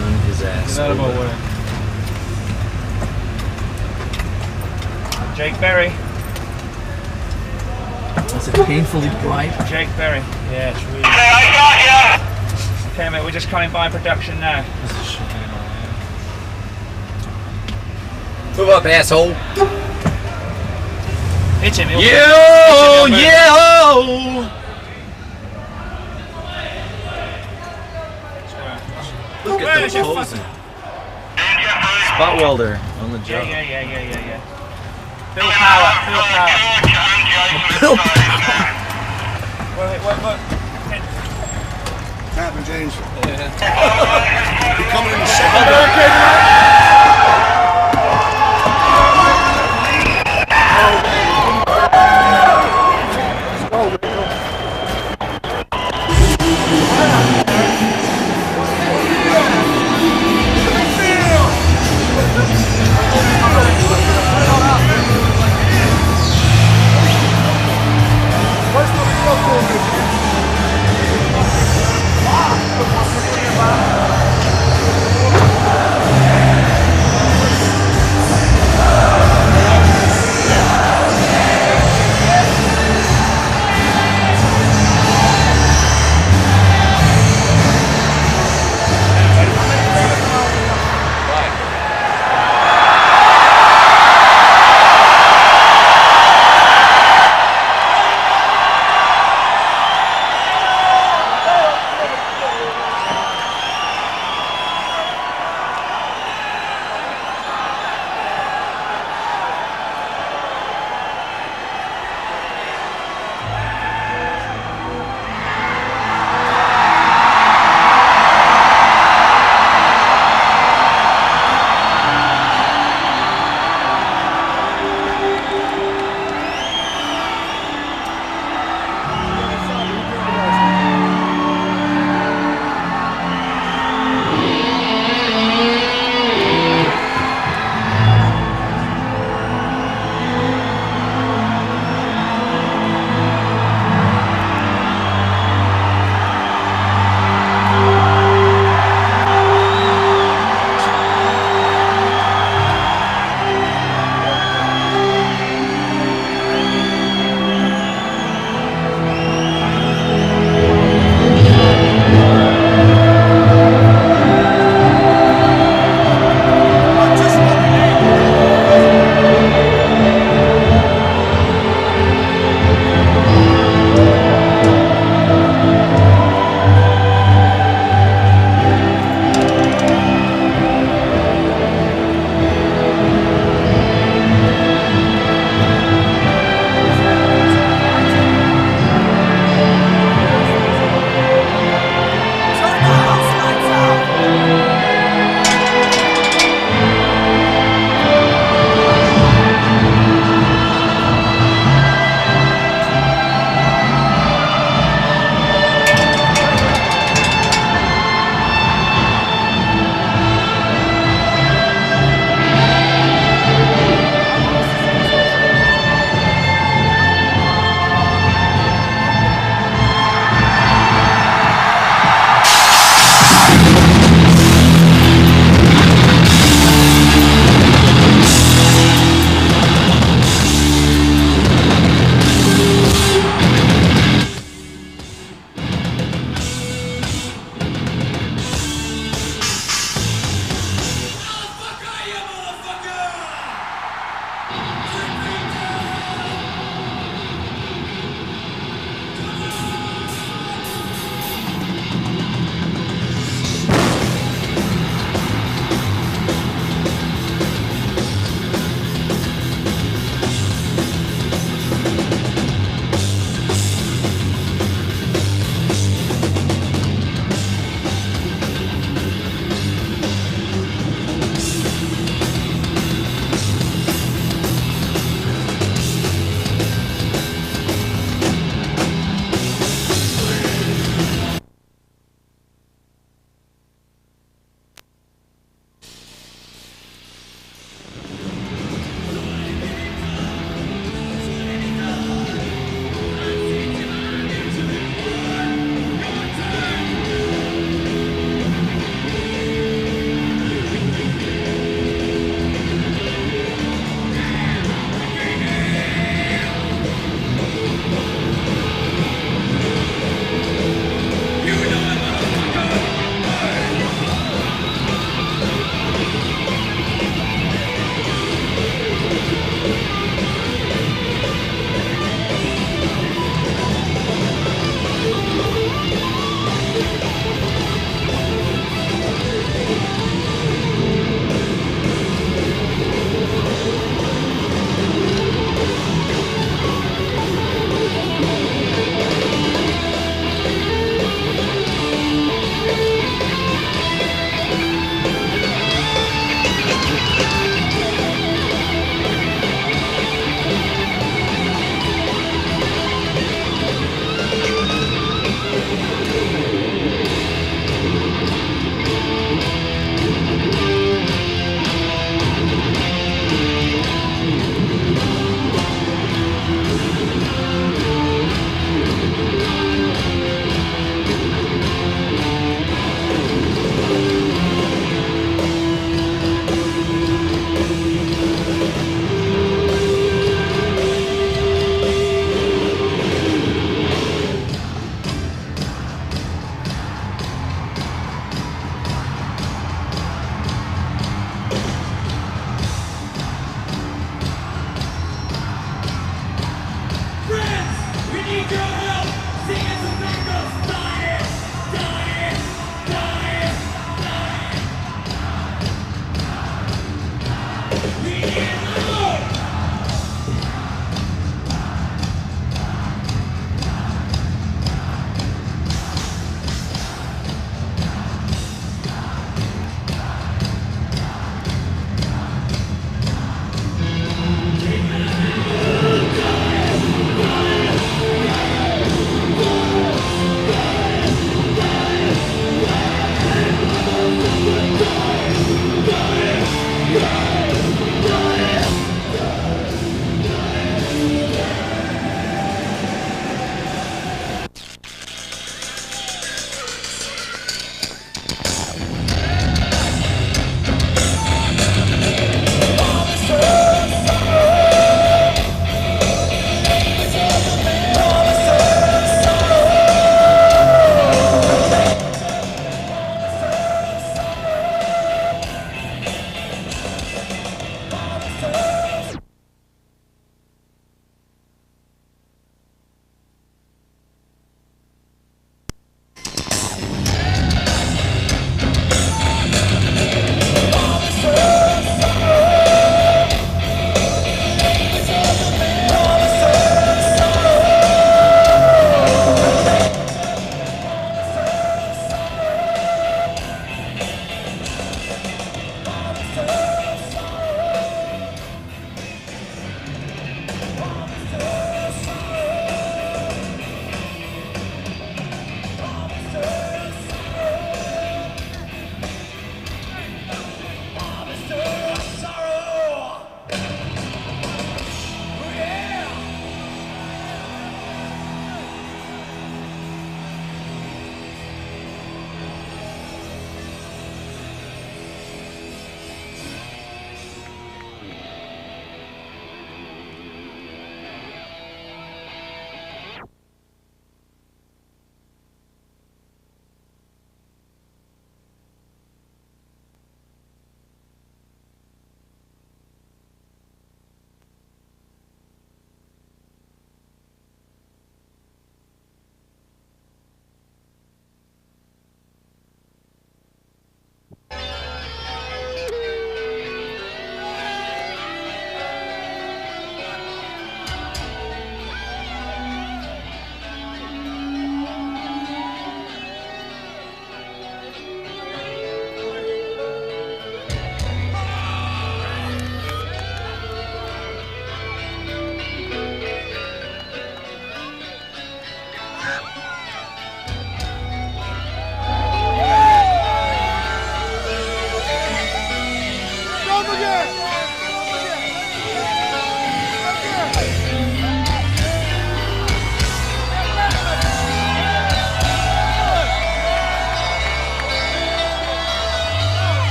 Run his ass. Get out of our way. Jake Berry. That's a painfully bright. Jake Berry. Yeah, it's really. Okay, mate, we're just coming by production now. Move up, asshole. Hit him. Yo! Look at the posing. Spot welder on the job. Yeah. Bill Power. Bill Wait. Happened, James. You coming in the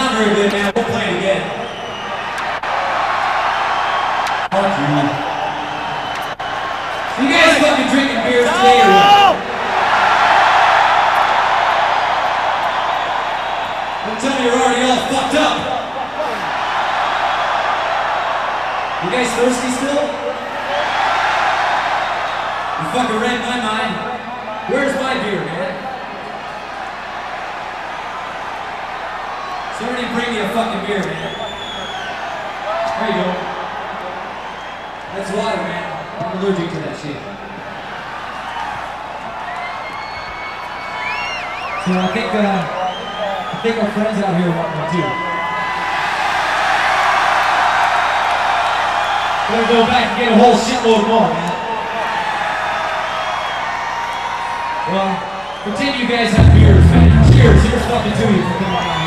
sound very good, man. We'll play it again. Fuck you. So you guys fucking drinking beers today or what? Don't tell me you're already all fucked up. You guys thirsty still? You fucking read my mind. Where's my beer, man? Somebody bring me a fucking beer, man. There you go. That's water, man. I'm allergic to that shit. So I think our friends out here want one too. Gonna go back and get a whole shitload more, man. Well, pretend you guys have beers, man. Cheers, here's fucking to you for coming out here.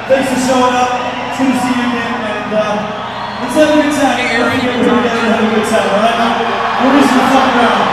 Thanks for showing up. It's good to see you again, and let's have a good time. Have a good time, all right? We're just gonna fuck around.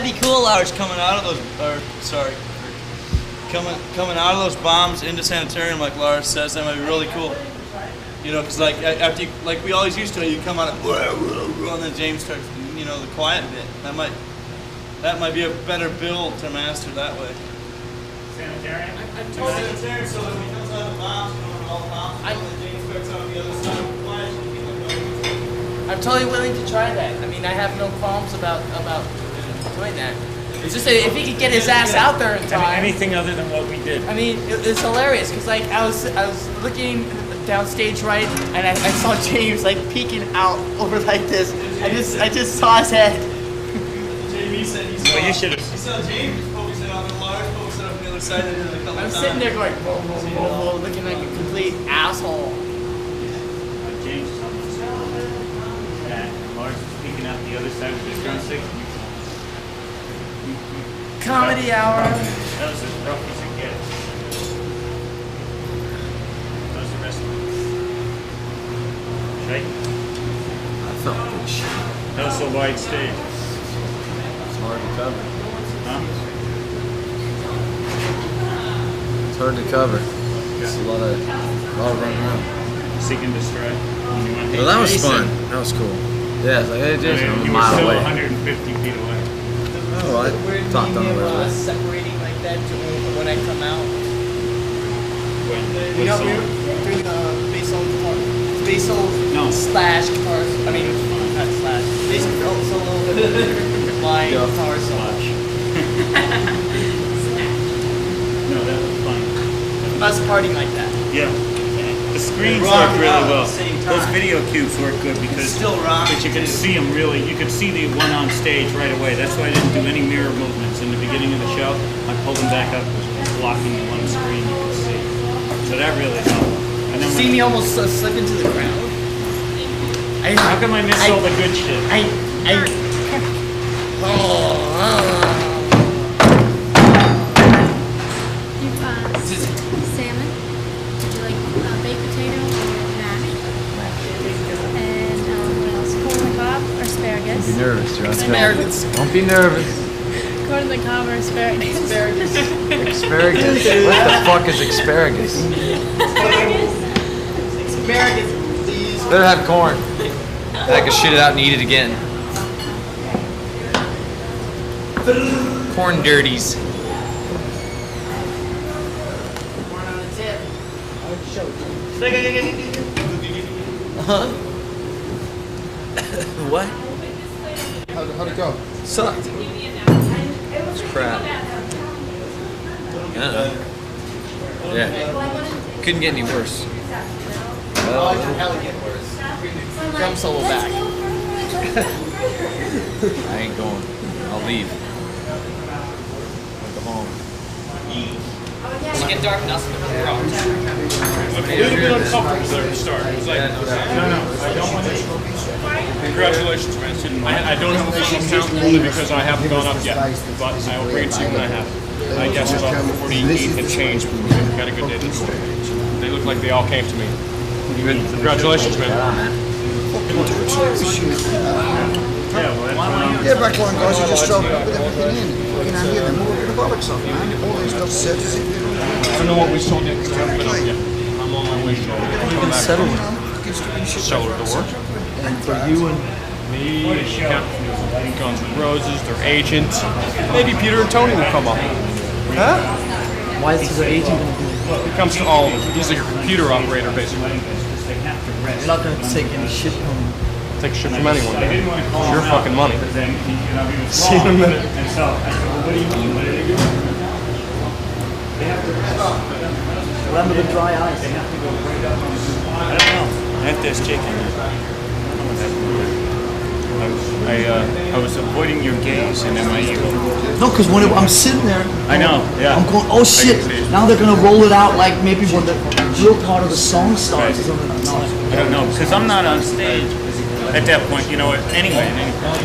might be cool, Lars, coming out of those, coming out of those bombs into sanitarium, like Lars says. That might be really cool. You know, because like after you, like we always used to, you come out of and then James starts, you know, the quiet bit. That might be a better build to master that way. Sanitarium? Sanitarium, so that when he comes out of the bombs, you know, all the bombs, and then James starts on the other side of the quiet. I'm totally willing to try that. I mean, I have no qualms about doing that. It's just that if he could get his ass out there in time. Anything other than what we did. I mean, it's hilarious because like I was looking downstage right, and I saw James like peeking out over like this. I just saw his head. Jamie said he saw. Well, you should have. He saw James focusing on the Lars focusing on the other side of the couple I'm times. sitting there going, whoa, whoa, whoa, whoa, looking like a complete asshole. James is on the side. And Lars is peeking out the other side with his drumstick. Comedy hour. That was as rough as it gets. How's the rest of it? Shake? I felt good shit. That was a wide stage. It's hard to cover. Huh? It's hard to cover. It's a lot of running around. Seek and destroy. Well, that was fun. That was cool. Yeah, it's like, hey, Jason, I'm a mile still away. 150 feet away. Oh, I talked on the way away. Separating like that to when I come out. When You know, we were doing bass slash guitar. I mean, not slash. Bass solo. My guitar solo. No, that was fun. Us partying like that. Yeah. The screens work really well. Those video cubes work good because you could see them really. You could see the one on stage right away. That's why I didn't do any mirror movements in the beginning of the show. I pulled them back up, blocking the one screen you could see. So that really helped. And then See me almost slip into the ground. How come I miss all the good shit? Salmon. Would you like baked potato or mashed? And what else? Corn on the cob or asparagus? Don't be nervous, John. Asparagus. Don't be nervous. Corn on the cob or asparagus? Asparagus. Asparagus? What the fuck is asparagus? Asparagus. Better have corn. I can shit it out and eat it again. Corn dirties. Corn on the tip. Huh? What? How'd it go? Sucked. It's crap. Yeah. Couldn't get any worse. Oh, it can hell get worse. Drum solo back. I ain't going. I'll leave. I'll go home. When you get dark, nothing but the rocks. A little bit uncomfortable there at the start. It was like, no, I don't want to. Congratulations, man. I don't have a final count only because I haven't gone up yet. But I will bring it to you when I have. I guess about 48 had changed. We got a good day to the door. They look like they all came to me. Congratulations, man. Yeah, back one, guys, you just struggled with everything in. Fucking handy, and then we're going to bollocks up, man. All this stuff said as if I don't know what we sold yet because I haven't been up yet. I'm on my way to go. You've been settling. Cellar door. And for you and me, Guns N' Roses, their agent. Maybe Peter and Tony will come up. Huh? Why is their agent going to do it? It comes to all of them. He's like your computer operator, basically. You're not going to take any shit from them. Take shit from anyone, man. It's your fucking money. See you in a minute. Remember the dry ice. I don't know. I have to ask Jake on that. I was avoiding your gaze, and then No, because when I'm sitting there, I know, yeah. I'm going, oh shit! Now they're gonna roll it out like maybe when the real part of the song starts or something. I don't know, because I'm not on stage at that point. You know what? Anyway, at any point.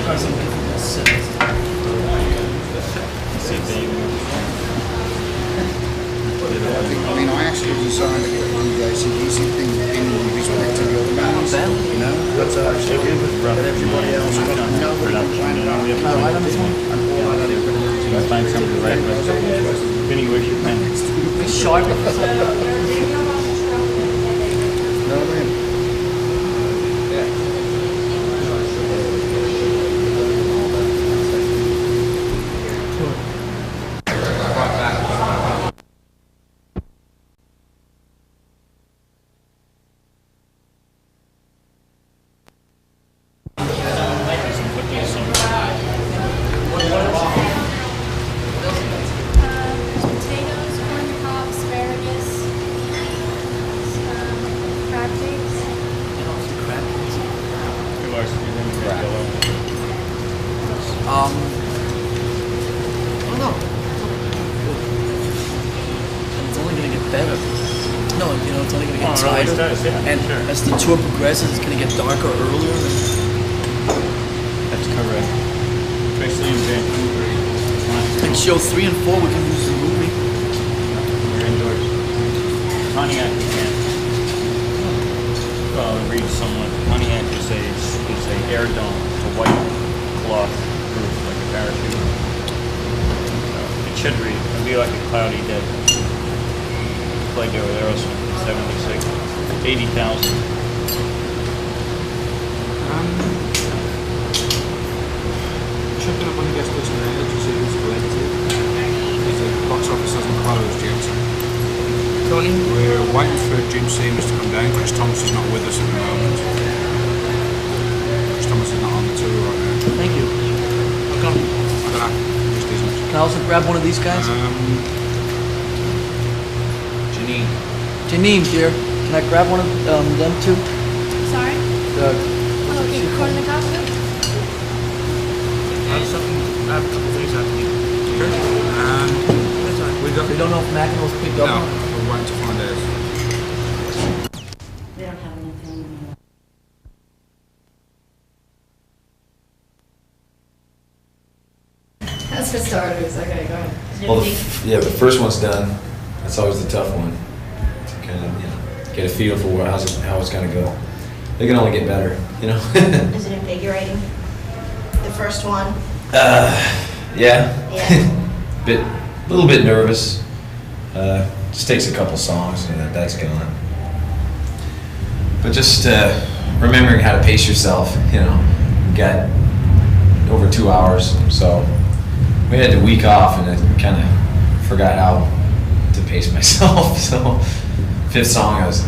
I mean, I actually decided to get the ACDC thing in respect to the other bands, you know? But everybody else got no plan right on this one. And all I got is Find somebody to write with. Vinny, where's your pen? Sharp. Potatoes, corn on the cob, asparagus, crab cakes. I don't know. It's only gonna get better. No, you know, it's only gonna get Oh, it always tighter. does, yeah, And sure. as the tour progresses, it's gonna get darker earlier. That's correct. Especially in Vancouver. Like show 3 and 4, we can use the movie. We're indoors. Pontiac, you can't. Well, read someone. Pontiac is a air dome. It's a white cloth roof, like a parachute. It should read. It'll be like a cloudy day. Played there with Aerosmith in 76. 80,000. Checking up on the guest list now to see who's collected. Because the box office hasn't closed yet. Tony? We're waiting for Jim Seamus to come down. Chris Thomas is not with us at the moment. Chris Thomas is not on the tour right now. Thank you. How come? I don't know. Just isn't. Can I also grab one of these guys? Janine. Janine, dear. Can I grab one of them too? Sorry? The, Okay, corn on the cob. I have a couple things I have to do. we don't know if Mackinac picked up. No, we're waiting to find out. They don't have anything. That's for starters. Okay, go ahead. Well, yeah, the first one's done. That's always the tough one. To kind of, get a feel for how it's going to go. They can only get better, Is it invigorating? The first one? Yeah. Yeah. Little bit nervous. Just takes a couple songs and that's gone. But just remembering how to pace yourself, you got over 2 hours, so we had the week off and I kind of forgot how to pace myself. So fifth song I was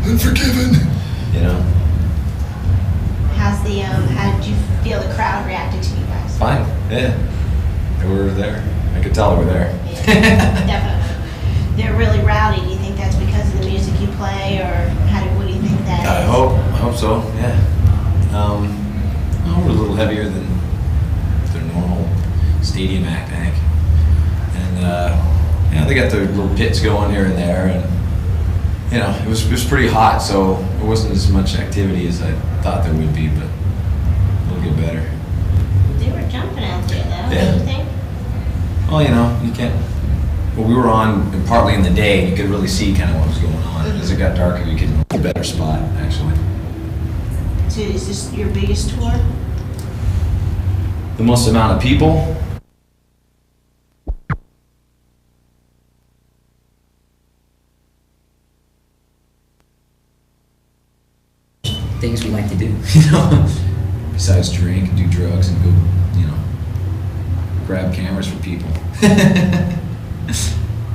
Unforgiven. How did you feel the crowd reacted to you guys? Fine, yeah. They were there. I could tell they were there. Yeah, definitely. They're really rowdy. Do you think that's because of the music you play, or what do you think that I is? hope so, yeah. We're a little heavier than their normal stadium act, I think. And they got their little pits going here and there, and it was pretty hot, so it wasn't as much activity as I thought there would be, but it'll get better. They were jumping out there, though, Yeah. don't you think? Well, you can't. Well, we were on partly in the day, and you could really see kind of what was going on. As it got darker, you could get a better spot, actually. So is this your biggest tour? The most amount of people. Things we like to do, besides drink and do drugs and go, grab cameras for people.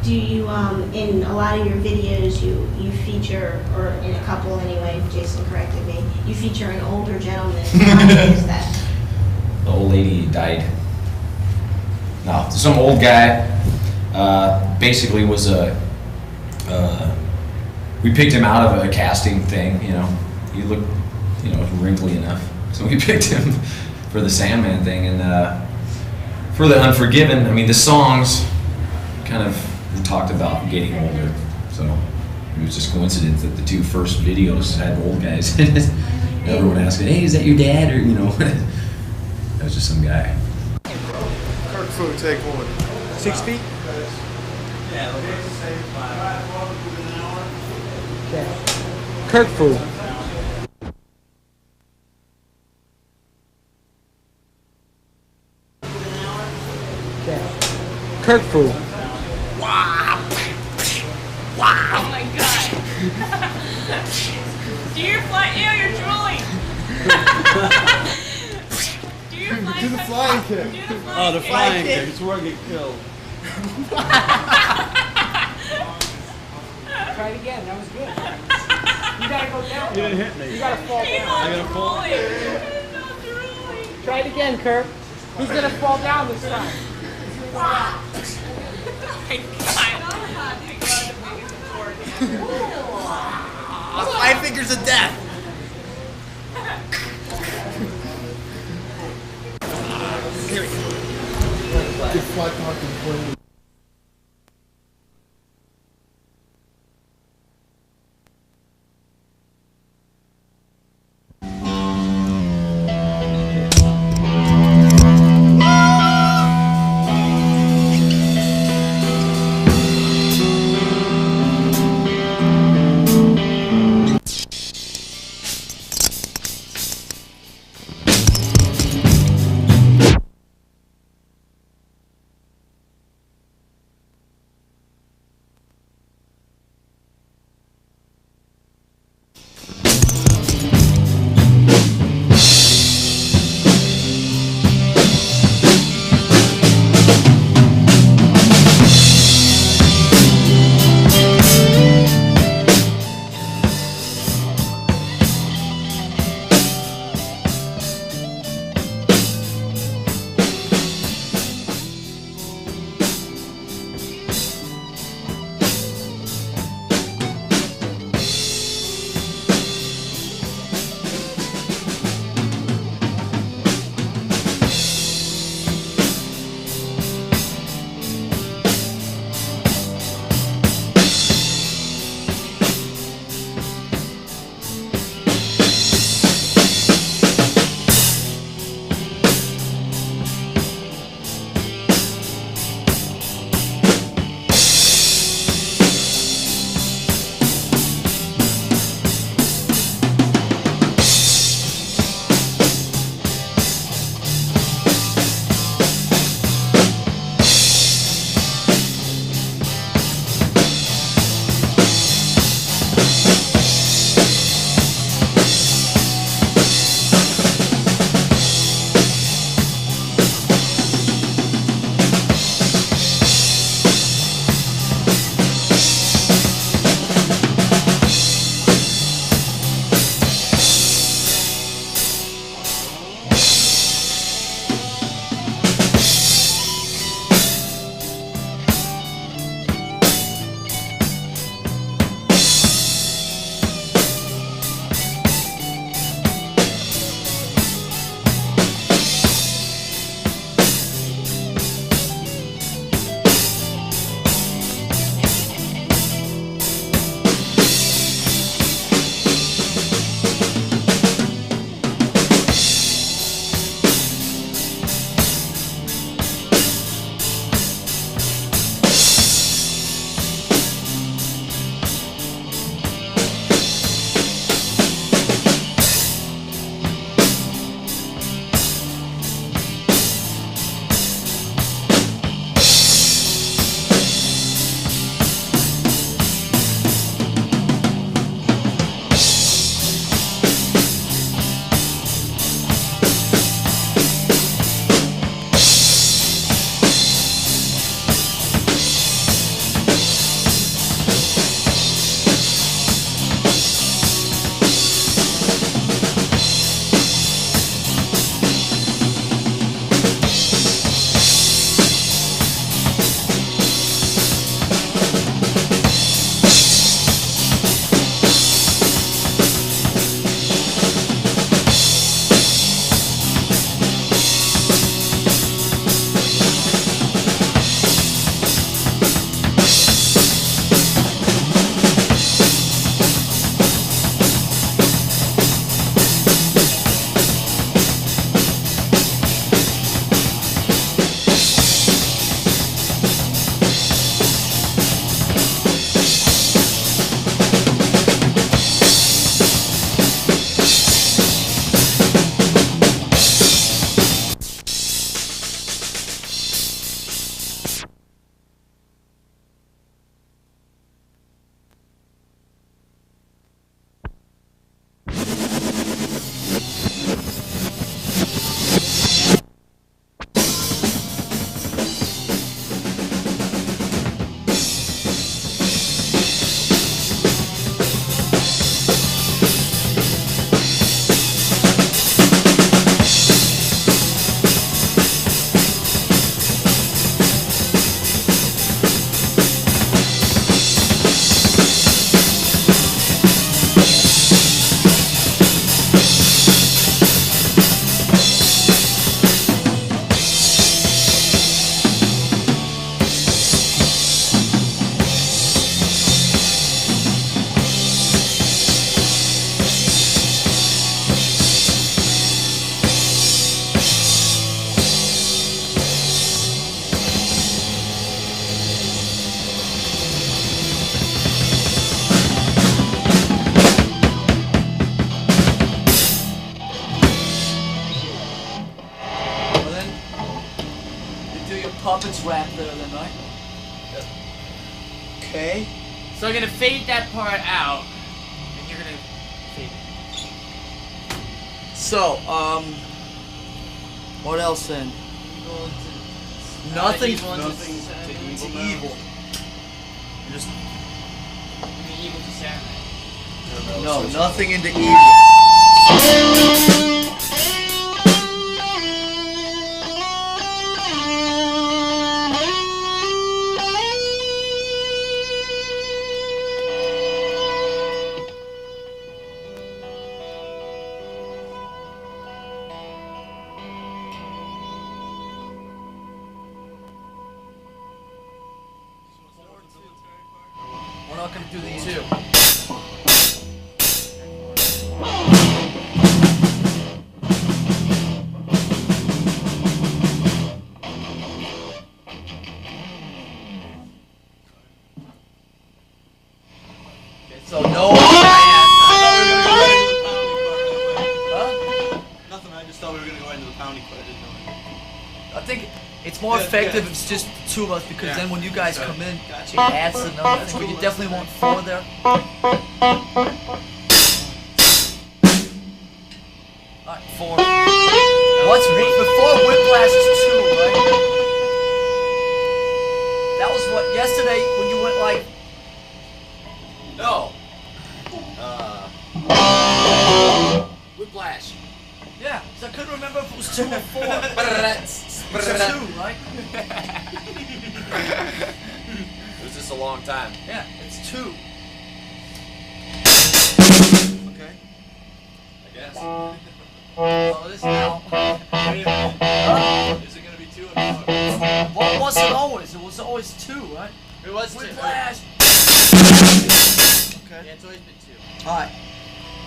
Do you, in a lot of your videos, you feature, or in a couple anyway, Jason corrected me, you feature an older gentleman. Why is that? The old lady died. No, some old guy, basically was we picked him out of a casting thing, he looked, wrinkly enough. So we picked him for the Sandman thing, and for the Unforgiven, the songs kind of talked about getting older. So it was just coincidence that the two first videos had old guys in it. Everyone asking, hey, is that your dad? Or, that was just some guy. Kirk Food, take one. 6 feet? Kirk Food. Kirk Fu. Oh my god. Do your fly. Ew, you're drooling. Do your flying Do the flying kick. Oh, the flying kick. It's where I get killed. Try it again. That was good. You gotta go down. You didn't hit me. You gotta fall down. I gotta fall. Try it again, Kirk. He's gonna fall down this time. Five fingers of death. Okay. So I'm gonna fade that part out, and you're gonna fade it. So, what else then? Nothing to evil. Just evil to Saturday. no, nothing into evil. We're not gonna do these two. So no. Nothing, I just thought we were going to go into the pounding part. I didn't know. I think it's more effective if it's just the two of us because then when you guys come in, it adds another thing. But you definitely want 4 there. Alright, 4. What's before Whiplash is 2, right? That was what yesterday when you went like. No. Whiplash. Yeah, because I couldn't remember if it was 2 or 4. It's 2, right? It was just a long time. Yeah, it's 2. Okay. I guess. Oh, this now. Is it going to be 2 or 4? What was it always? It was always 2, right? It was 2. Whiplash. Okay. Yeah, it's always been 2. Alright.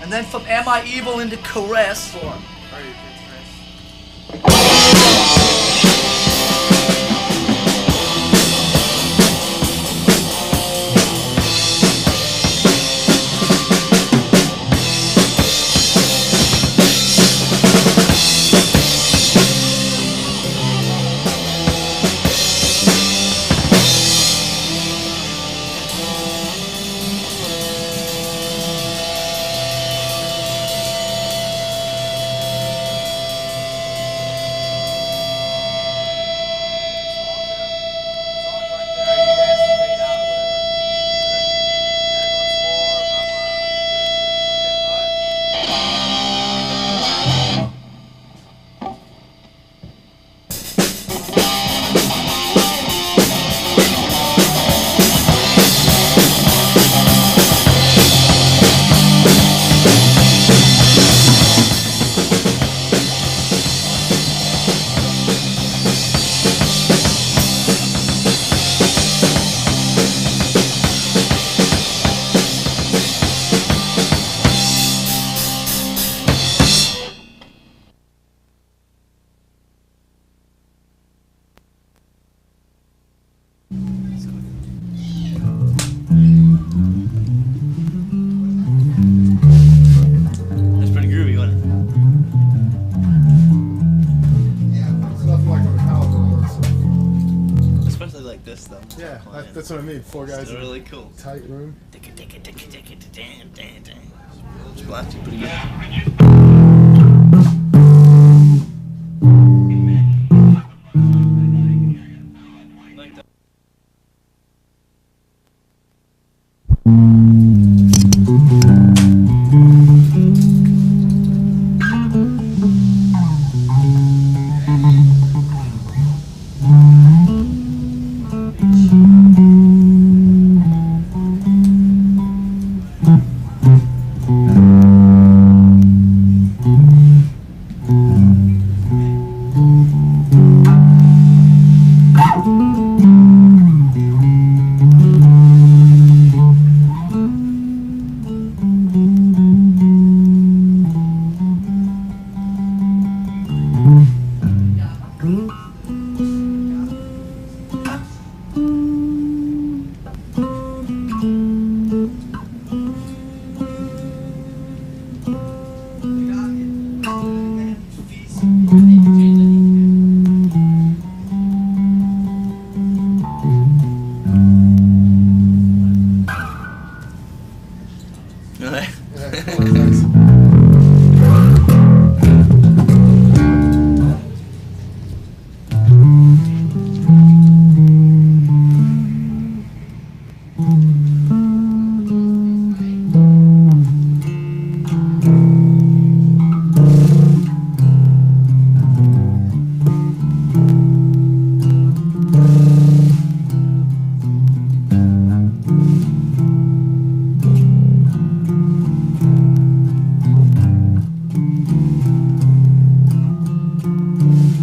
And then from Am I Evil into Caress. 4. Are you Chris? That's pretty groovy, wasn't it? Especially like this, though. Yeah, that's what I mean. 4 guys. It's really cool. Tight room. It's blasting pretty good. Like that.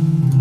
Bye.